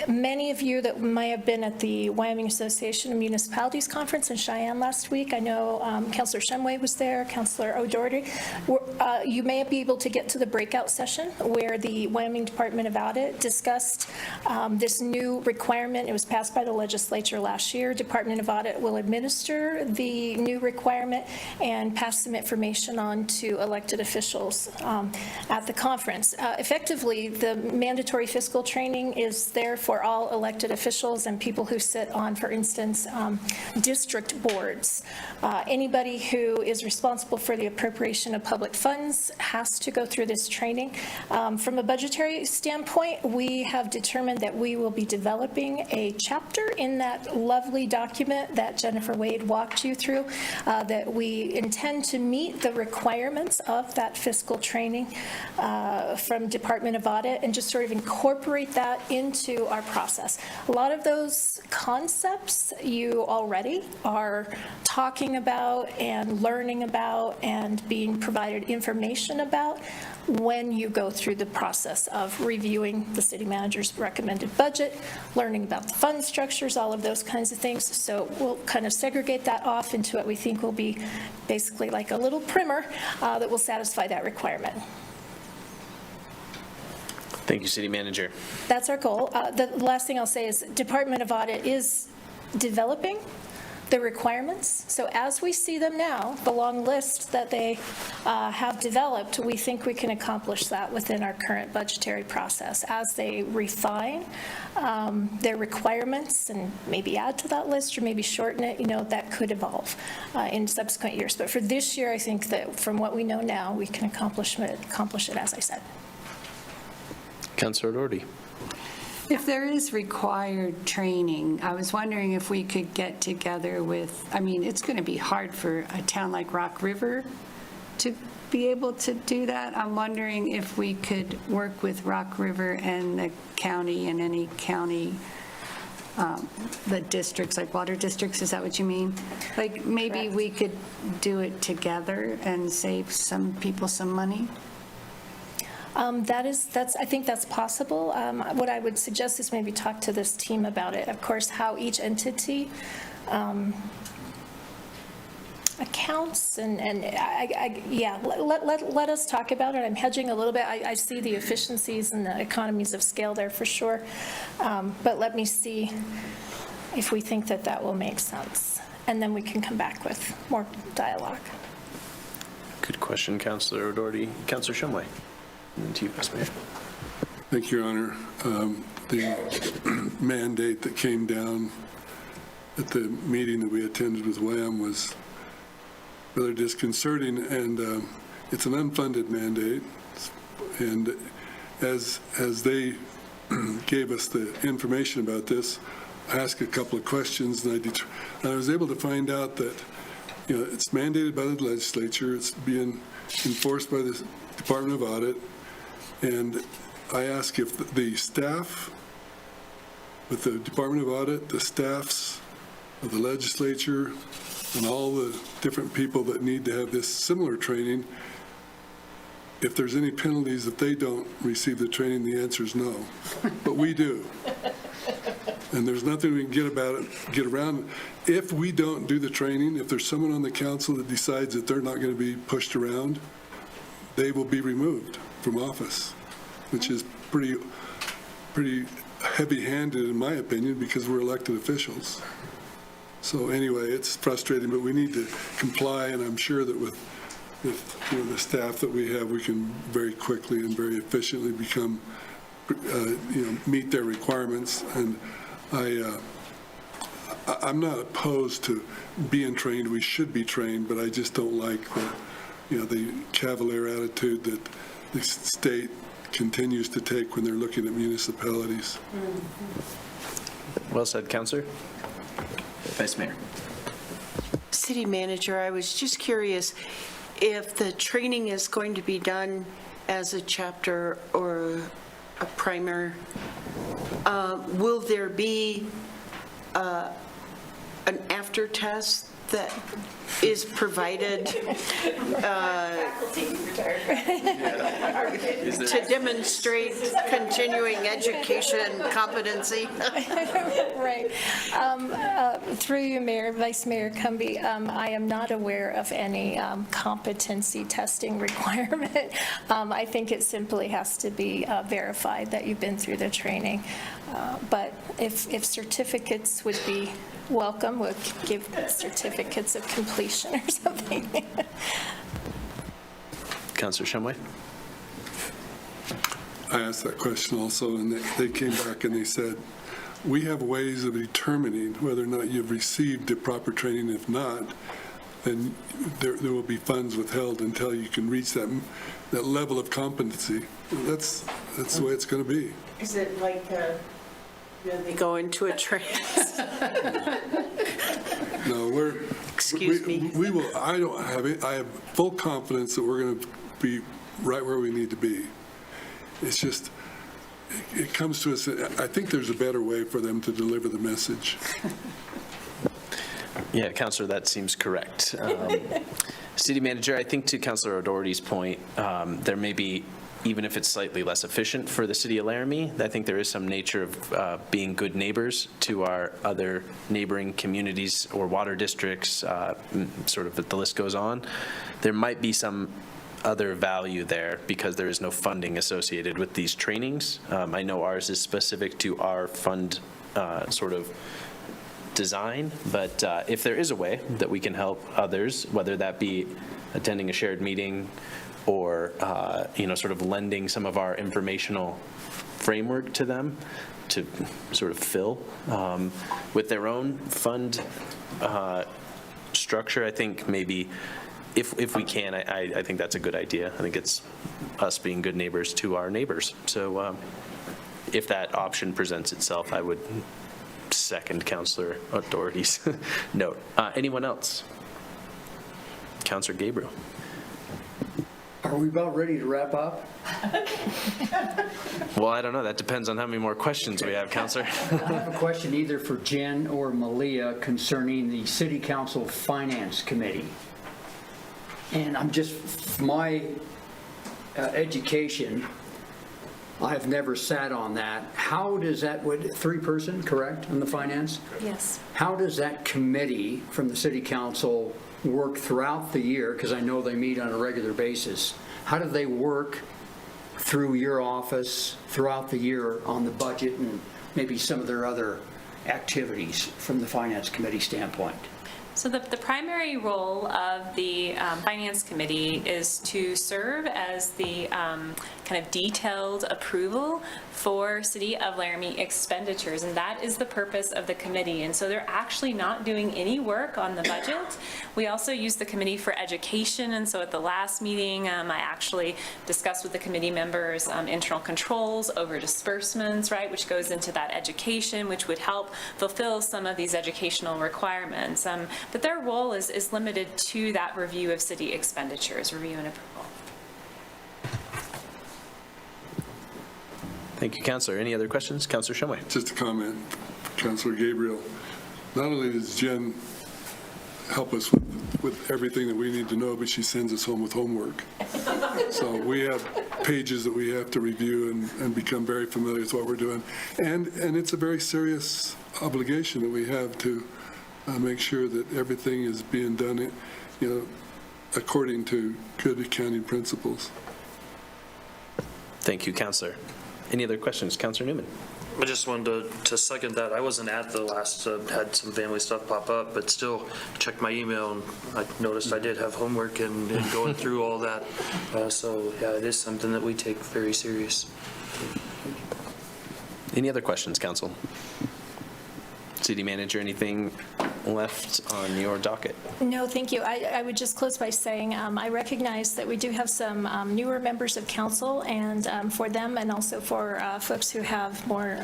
Many of you that might have been at the Wyoming Association of Municipalities Conference in Cheyenne last week, I know Councilor Shumway was there, Councilor O'Doherty. You may be able to get to the breakout session where the Wyoming Department of Audit discussed this new requirement. It was passed by the legislature last year. Department of Audit will administer the new requirement it and pass some information on to elected officials at the conference. Effectively, the mandatory fiscal training is there for all elected officials and people who sit on, for instance, district boards. Anybody who is responsible for the appropriation of public funds has to go through this training. From a budgetary standpoint, we have determined that we will be developing a chapter in that lovely document that Jennifer Wade walked you through, that we intend to meet the requirements of that fiscal training from Department of Audit and just sort of incorporate that into our process. A lot of those concepts you already are talking about and learning about and being provided information about when you go through the process of reviewing the city manager's recommended budget, learning about the fund structures, all of those kinds of things. So we'll kind of segregate that off into what we think will be basically like a little primer that will satisfy that requirement. Thank you, City Manager. That's our goal. The last thing I'll say is Department of Audit is developing the requirements. So as we see them now, the long list that they have developed, we think we can accomplish that within our current budgetary process. As they refine their requirements and maybe add to that list or maybe shorten it, that could evolve in subsequent years. But for this year, I think that from what we know now, we can accomplish it, as I said. Councilor Doherty. If there is required training, I was wondering if we could get together with, it's going to be hard for a town like Rock River to be able to do that. I'm wondering if we could work with Rock River and the county and any county, the districts, like water districts, is that what you mean? Like maybe Correct. we could do it together and save some people some money? I think that's possible. What I would suggest is maybe talk to this team about it. Of course, how each entity accounts and let us talk about it. I'm hedging a little bit. I see the efficiencies and the economies of scale there for sure. But let me see if we think that will make sense. And then we can come back with more dialogue. Good question, Councilor Doherty. Councilor Shumway. And then to you, Vice Mayor. Thank you, Your Honor. The mandate that came down at the meeting that we attended with WAM was rather disconcerting, and it's an unfunded mandate. And as they gave us the information about this, I asked a couple of questions, and I was able to find out that it's mandated by the legislature. It's being enforced by the Department of Audit. And I ask if the staff with the Department of Audit, the staffs of the legislature, and all the different people that need to have this similar training, if there's any penalties if they don't receive the training, the answer is no. But we do. And there's nothing we can get around. If we don't do the training, if there's someone on the council that decides that they're not going to be pushed around, they will be removed from office, which is pretty heavy-handed in my opinion because we're elected officials. So anyway, it's frustrating, but we need to comply, and I'm sure that with the staff that we have, we can very quickly and very efficiently meet their requirements. And I'm not opposed to being trained. We should be trained, but I just don't like the cavalier attitude that the state continues to take when they're looking at municipalities. Well said, Councilor. Vice Mayor. City Manager, I was just curious if the training is going to be done as a chapter or a primer. Will there be an after test that is provided to demonstrate continuing education competency? Right. Through you, Mayor, Vice Mayor Cumby, I am not aware of any competency testing requirement. I think it simply has to be verified that you've been through the training. But if certificates would be welcome. We'll give certificates of completion or something. Councilor Shumway? I asked that question also, and they came back and they said, we have ways of determining whether or not you've received the proper training. If not, then there will be funds withheld until you can reach that level of competency. That's the way it's going to be. Is it like they go into a trance? No, Excuse me. We will. I don't have it. I have full confidence that we're going to be right where we need to be. It's just, it comes to us. I think there's a better way for them to deliver the message. Yeah, Councilor, that seems correct. City Manager, I think to Councilor O'Doherty's point, there may be, even if it's slightly less efficient for the city of Laramie, I think there is some nature of being good neighbors to our other neighboring communities or water districts, sort of the list goes on. There might be some other value there because there is no funding associated with these trainings. I know ours is specific to our fund sort of design, but if there is a way that we can help others, whether that be attending a shared meeting or sort of lending some of our informational framework to them to sort of fill with their own fund structure, I think maybe if we can, I think that's a good idea. I think it's us being good neighbors to our neighbors. So if that option presents itself, I would second Councilor O'Doherty's note. Anyone else? Councilor Gabriel. Are we about ready to wrap up? Well, I don't know. That depends on how many more questions we have, Councilor. I have a question either for Jen or Malia concerning the City Council Finance Committee. And I'm just, my education, I've never sat on that. How does that, three-person, correct, on the finance? Yes. How does that committee from the City Council work throughout the year? Because I know they meet on a regular basis. How do they work through your office throughout the year on the budget and maybe some of their other activities from the Finance Committee standpoint? So the primary role of the Finance Committee is to serve as the kind of detailed approval for City of Laramie expenditures, and that is the purpose of the committee. And so they're actually not doing any work on the budget. We also use the committee for education, and so at the last meeting, I actually discussed with the committee members internal controls over disbursements, right, which goes into that education, which would help fulfill some of these educational requirements. But their role is limited to that review of city expenditures, review and approval. Thank you, Councilor. Any other questions? Councilor Shumway. Just a comment, Councilor Gabriel. Not only does Jen help us with everything that we need to know, but she sends us home with homework. So we have pages that we have to review and become very familiar with what we're doing. And it's a very serious obligation that we have to make sure that everything is being done, according to good accounting principles. Thank you, Councilor. Any other questions? Councilor Newman. I just wanted to second that. I wasn't at the last, had some family stuff pop up, but still checked my email and I noticed I did have homework and going through all that. So yeah, it is something that we take very serious. Any other questions, Council? City Manager, anything left on your docket? No, thank you. I would just close by saying I recognize that we do have some newer members of council, and for them and also for folks who have more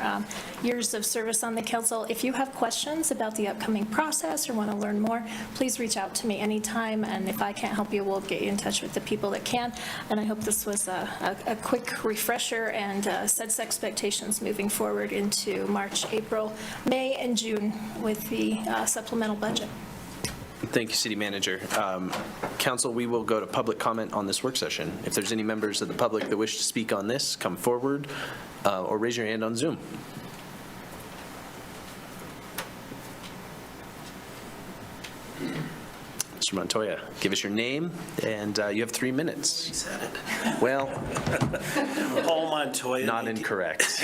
years of service on the council, if you have questions about the upcoming process or want to learn more, please reach out to me anytime, and if I can't help you, we'll get you in touch with the people that can. And I hope this was a quick refresher and sets expectations moving forward into March, April, May, and June with the supplemental budget. Thank you, City Manager. Council, we will go to public comment on this work session. If there's any members of the public that wish to speak on this, come forward or raise your hand on Zoom. Mr. Montoya, give us your name, and you have 3 minutes. He said it. Well, Paul Montoya. not incorrect.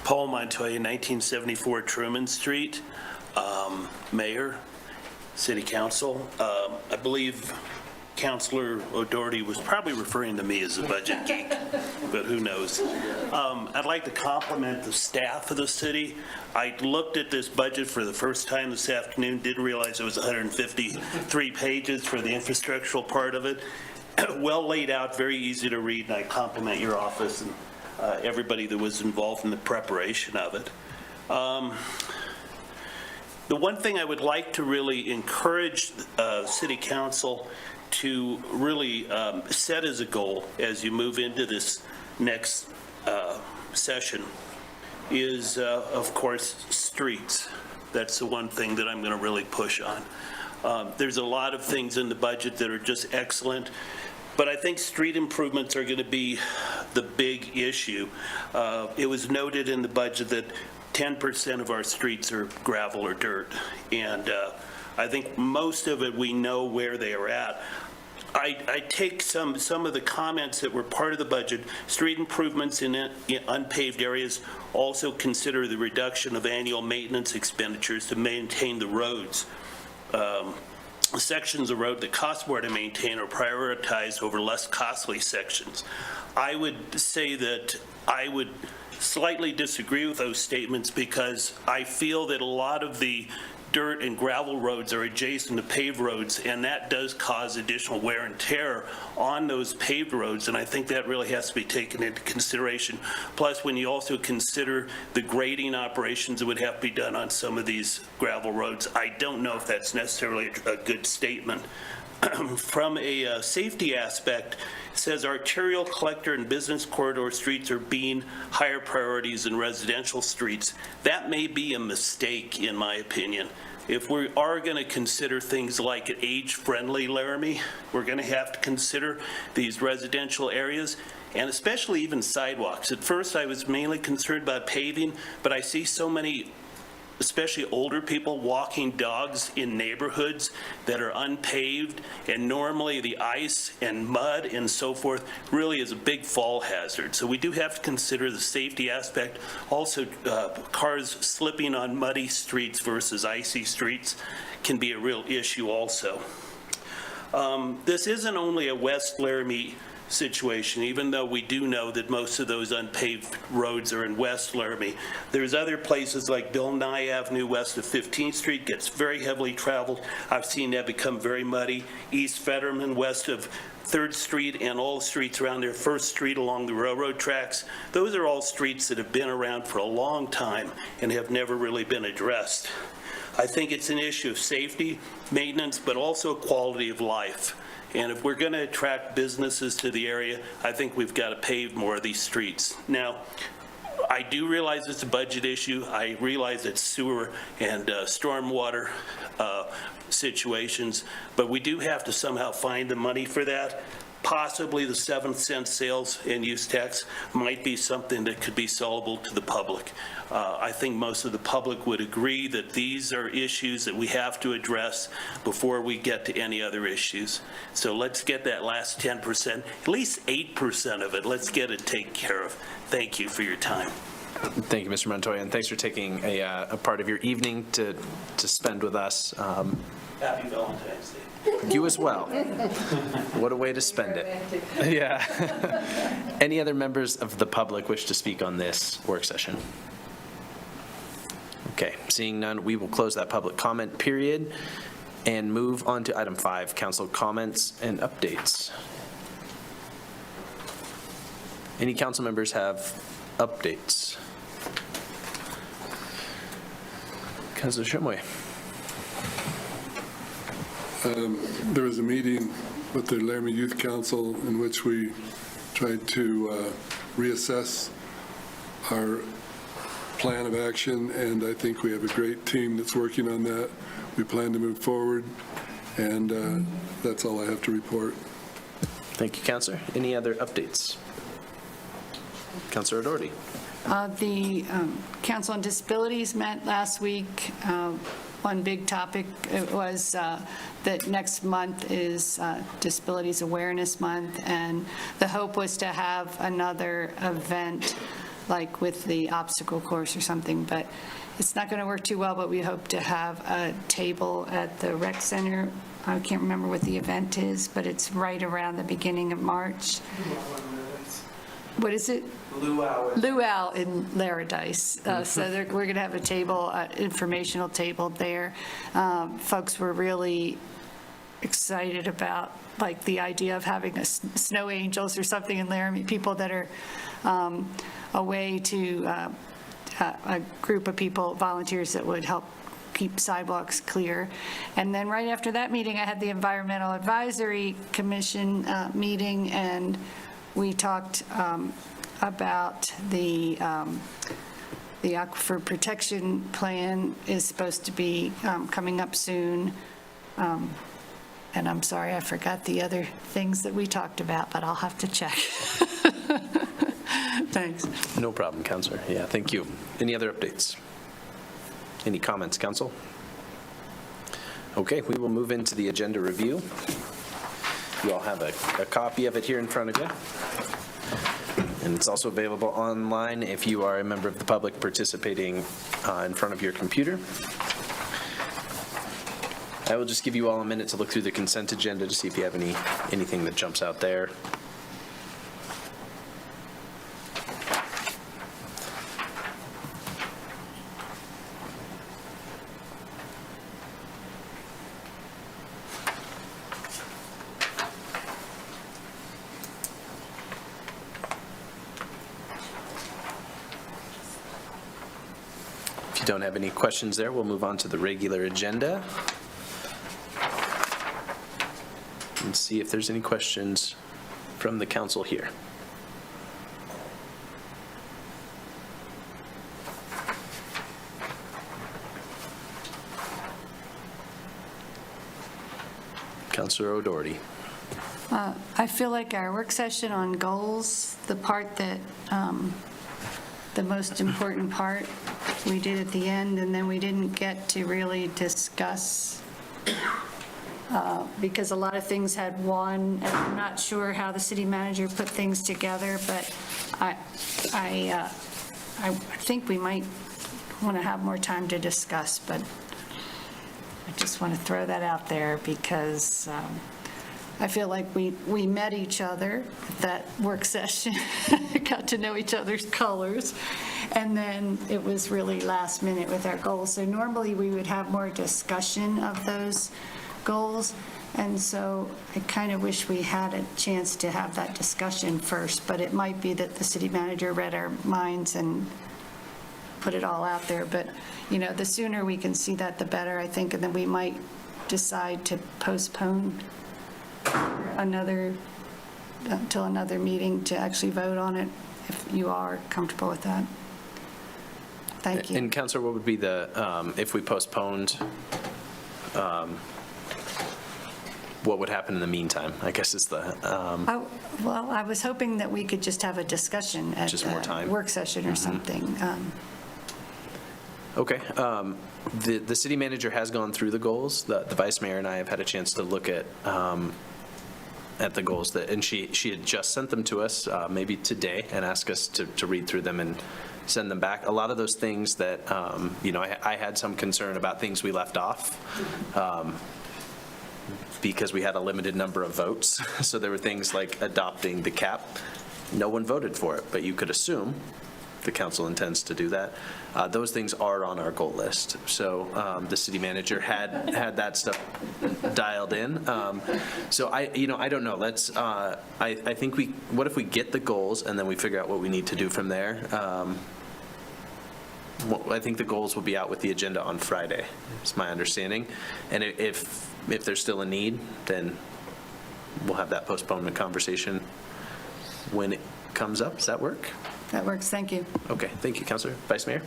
Paul Montoya, 1974 Truman Street, Mayor, City Council. I believe Councilor O'Doherty was probably referring to me as the budget geek, but who knows. I'd like to compliment the staff of the city. I looked at this budget for the first time this afternoon, didn't realize it was 153 pages for the infrastructural part of it. Well laid out, very easy to read, and I compliment your office and everybody that was involved in the preparation of it. The one thing I would like to really encourage City Council to really set as a goal as you move into this next session is, of course, streets. That's the one thing that I'm going to really push on. There's a lot of things in the budget that are just excellent, but I think street improvements are going to be the big issue. It was noted in the budget that 10% of our streets are gravel or dirt, and I think most of it we know where they are at. I take some of the comments that were part of the budget. Street improvements in unpaved areas also consider the reduction of annual maintenance expenditures to maintain the roads. Sections of road that cost more to maintain are prioritized over less costly sections. I would say that I would slightly disagree with those statements because I feel that a lot of the dirt and gravel roads are adjacent to paved roads, and that does cause additional wear and tear on those paved roads, and I think that really has to be taken into consideration. Plus, when you also consider the grading operations that would have to be done on some of these gravel roads, I don't know if that's necessarily a good statement. From a safety aspect, it says arterial, collector, and business corridor streets are being higher priorities than residential streets. That may be a mistake, in my opinion. If we are going to consider things like age-friendly Laramie, we're going to have to consider these residential areas, and especially even sidewalks. At first, I was mainly concerned about paving, but I see so many, especially older people, walking dogs in neighborhoods that are unpaved, and normally the ice and mud and so forth really is a big fall hazard. So we do have to consider the safety aspect. Also, cars slipping on muddy streets versus icy streets can be a real issue also. This isn't only a West Laramie situation, even though we do know that most of those unpaved roads are in West Laramie. There's other places like Bill Nye Avenue west of 15th Street gets very heavily traveled. I've seen that become very muddy. East Fetterman west of 3rd Street and all the streets around there, 1st Street along the railroad tracks, those are all streets that have been around for a long time and have never really been addressed. I think it's an issue of safety, maintenance, but also quality of life. And if we're going to attract businesses to the area, I think we've got to pave more of these streets. Now, I do realize it's a budget issue. I realize it's sewer and stormwater situations, but we do have to somehow find the money for that. Possibly the 7-cent sales and use tax might be something that could be sellable to the public. I think most of the public would agree that these are issues that we have to address before we get to any other issues. So let's get that last 10%, at least 8% of it, let's get it taken care of. Thank you for your time. Thank you, Mr. Montoya, and thanks for taking a part of your evening to spend with us. Happy Valentine's Day. You as well. What a way to spend it. Yeah. Any other members of the public wish to speak on this work session? Okay, seeing none, we will close that public comment period and move on to item 5, council comments and updates. Any council members have updates? Councilor Shumway. There was a meeting with the Laramie Youth Council in which we tried to reassess our plan of action, and I think we have a great team that's working on that. We plan to move forward, and that's all I have to report. Thank you, Councilor. Any other updates? Councilor O'Doherty. The Council on Disabilities met last week. One big topic was that next month is Disabilities Awareness Month, and the hope was to have another event like with the obstacle course or something, but it's not going to work too well, but we hope to have a table at the rec center. I can't remember what the event is, but it's right around the beginning of March. What is it? Luau in Laradice. So we're going to have a table, informational table there. Folks were really excited about like the idea of having a snow angels or something in Laramie, people that are a way to a group of people, volunteers that would help keep sidewalks clear. And then right after that meeting, I had the Environmental Advisory Commission meeting, and we talked about the Aquifer Protection Plan is supposed to be coming up soon. And I'm sorry, I forgot the other things that we talked about, but I'll have to check. Thanks. No problem, Counselor. Yeah, thank you. Any other updates? Any comments, Council? Okay, we will move into the agenda review. You all have a copy of it here in front of you. And it's also available online if you are a member of the public participating in front of your computer. I will just give you all a minute to look through the consent agenda to see if you have anything that jumps out there. If you don't have any questions there, we'll move on to the regular agenda. And see if there's any questions from the council here. Councilor O'Doherty. I feel like our work session on goals, the part that, the most important part, we did at the end, and then we didn't get to really discuss because a lot of things had one, and I'm not sure how the city manager put things together, but I think we might want to have more time to discuss, but I just want to throw that out there because I feel like we met each other at that work session, got to know each other's colors, and then it was really last minute with our goals. So normally we would have more discussion of those goals, and so I kind of wish we had a chance to have that discussion first, but it might be that the city manager read our minds and put it all out there, but you know, the sooner we can see that, the better, I think, and then we might decide to postpone until another meeting to actually vote on it, if you are comfortable with that. Thank you. And Councilor, what would be the, if we postponed, what would happen in the meantime? I guess is the... Well, I was hoping that we could just have a discussion at just more time. Work session or something. Okay. The city manager has gone through the goals. The vice mayor and I have had a chance to look at the goals, and she had just sent them to us maybe today and asked us to read through them and send them back. A lot of those things that, I had some concern about things we left off because we had a limited number of votes. So there were things like adopting the cap. No one voted for it, but you could assume the council intends to do that. Those things are on our goal list. So the city manager had that stuff dialed in. So I don't know. Let's. I think what if we get the goals and then we figure out what we need to do from there. I think the goals will be out with the agenda on Friday. Is my understanding. And if there's still a need, then we'll have that postponement conversation when it comes up. Does that work? That works. Thank you. Okay. Thank you, Councilor. Vice Mayor?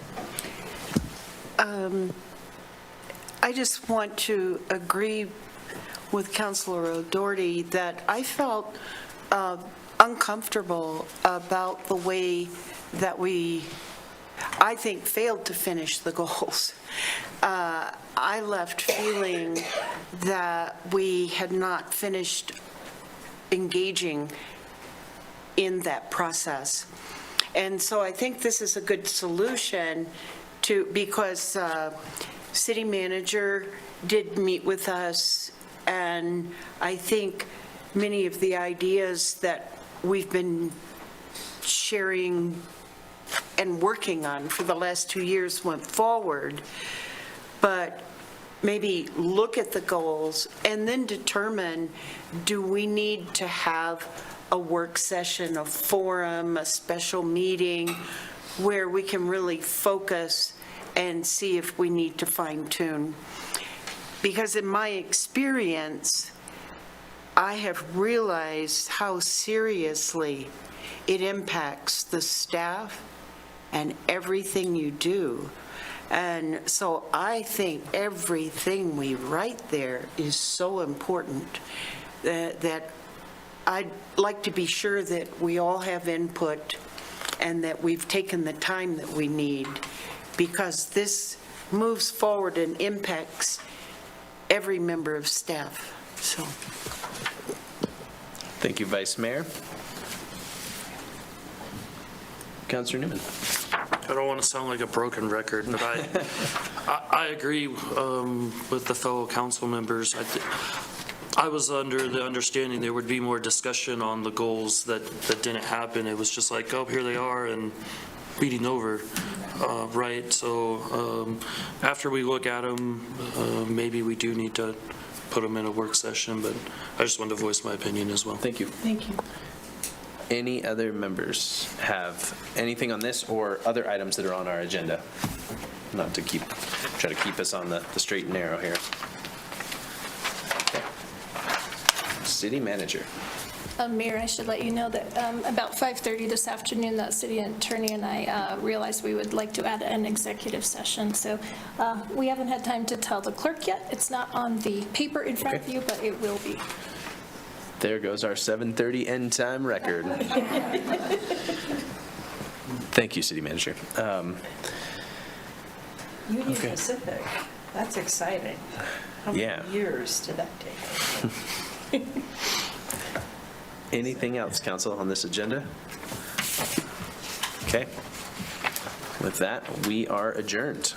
I just want to agree with Councilor O'Doherty that I felt uncomfortable about the way that we, I think, failed to finish the goals. I left feeling that we had not finished engaging in that process. And so I think this is a good solution because city manager did meet with us, and I think many of the ideas that we've been sharing and working on for the last 2 years went forward, but maybe look at the goals and then determine, do we need to have a work session, a forum, a special meeting where we can really focus and see if we need to fine tune? Because in my experience, I have realized how seriously it impacts the staff and everything you do. And so I think everything we write there is so important that I'd like to be sure that we all have input and that we've taken the time that we need, because this moves forward and impacts every member of staff. So. Thank you, Vice Mayor. Councilor Newman. I don't want to sound like a broken record, but I agree with the fellow council members. I was under the understanding there would be more discussion on the goals that didn't happen. It was just like, oh, here they are, and meeting over, right? So after we look at them, maybe we do need to put them in a work session, but I just wanted to voice my opinion as well. Thank you. Thank you. Any other members have anything on this or other items that are on our agenda? Not to try to keep us on the straight and narrow here. Okay. City manager. Mayor, I should let you know that about 5:30 this afternoon, the city attorney and I realized we would like to add an executive session. So we haven't had time to tell the clerk yet. It's not on the paper in front of you, but it will be. There goes our 7:30 end time record. Thank you, City Manager. Union Pacific, that's exciting. How many years did that take? Anything else, Council, on this agenda? Okay. With that, we are adjourned.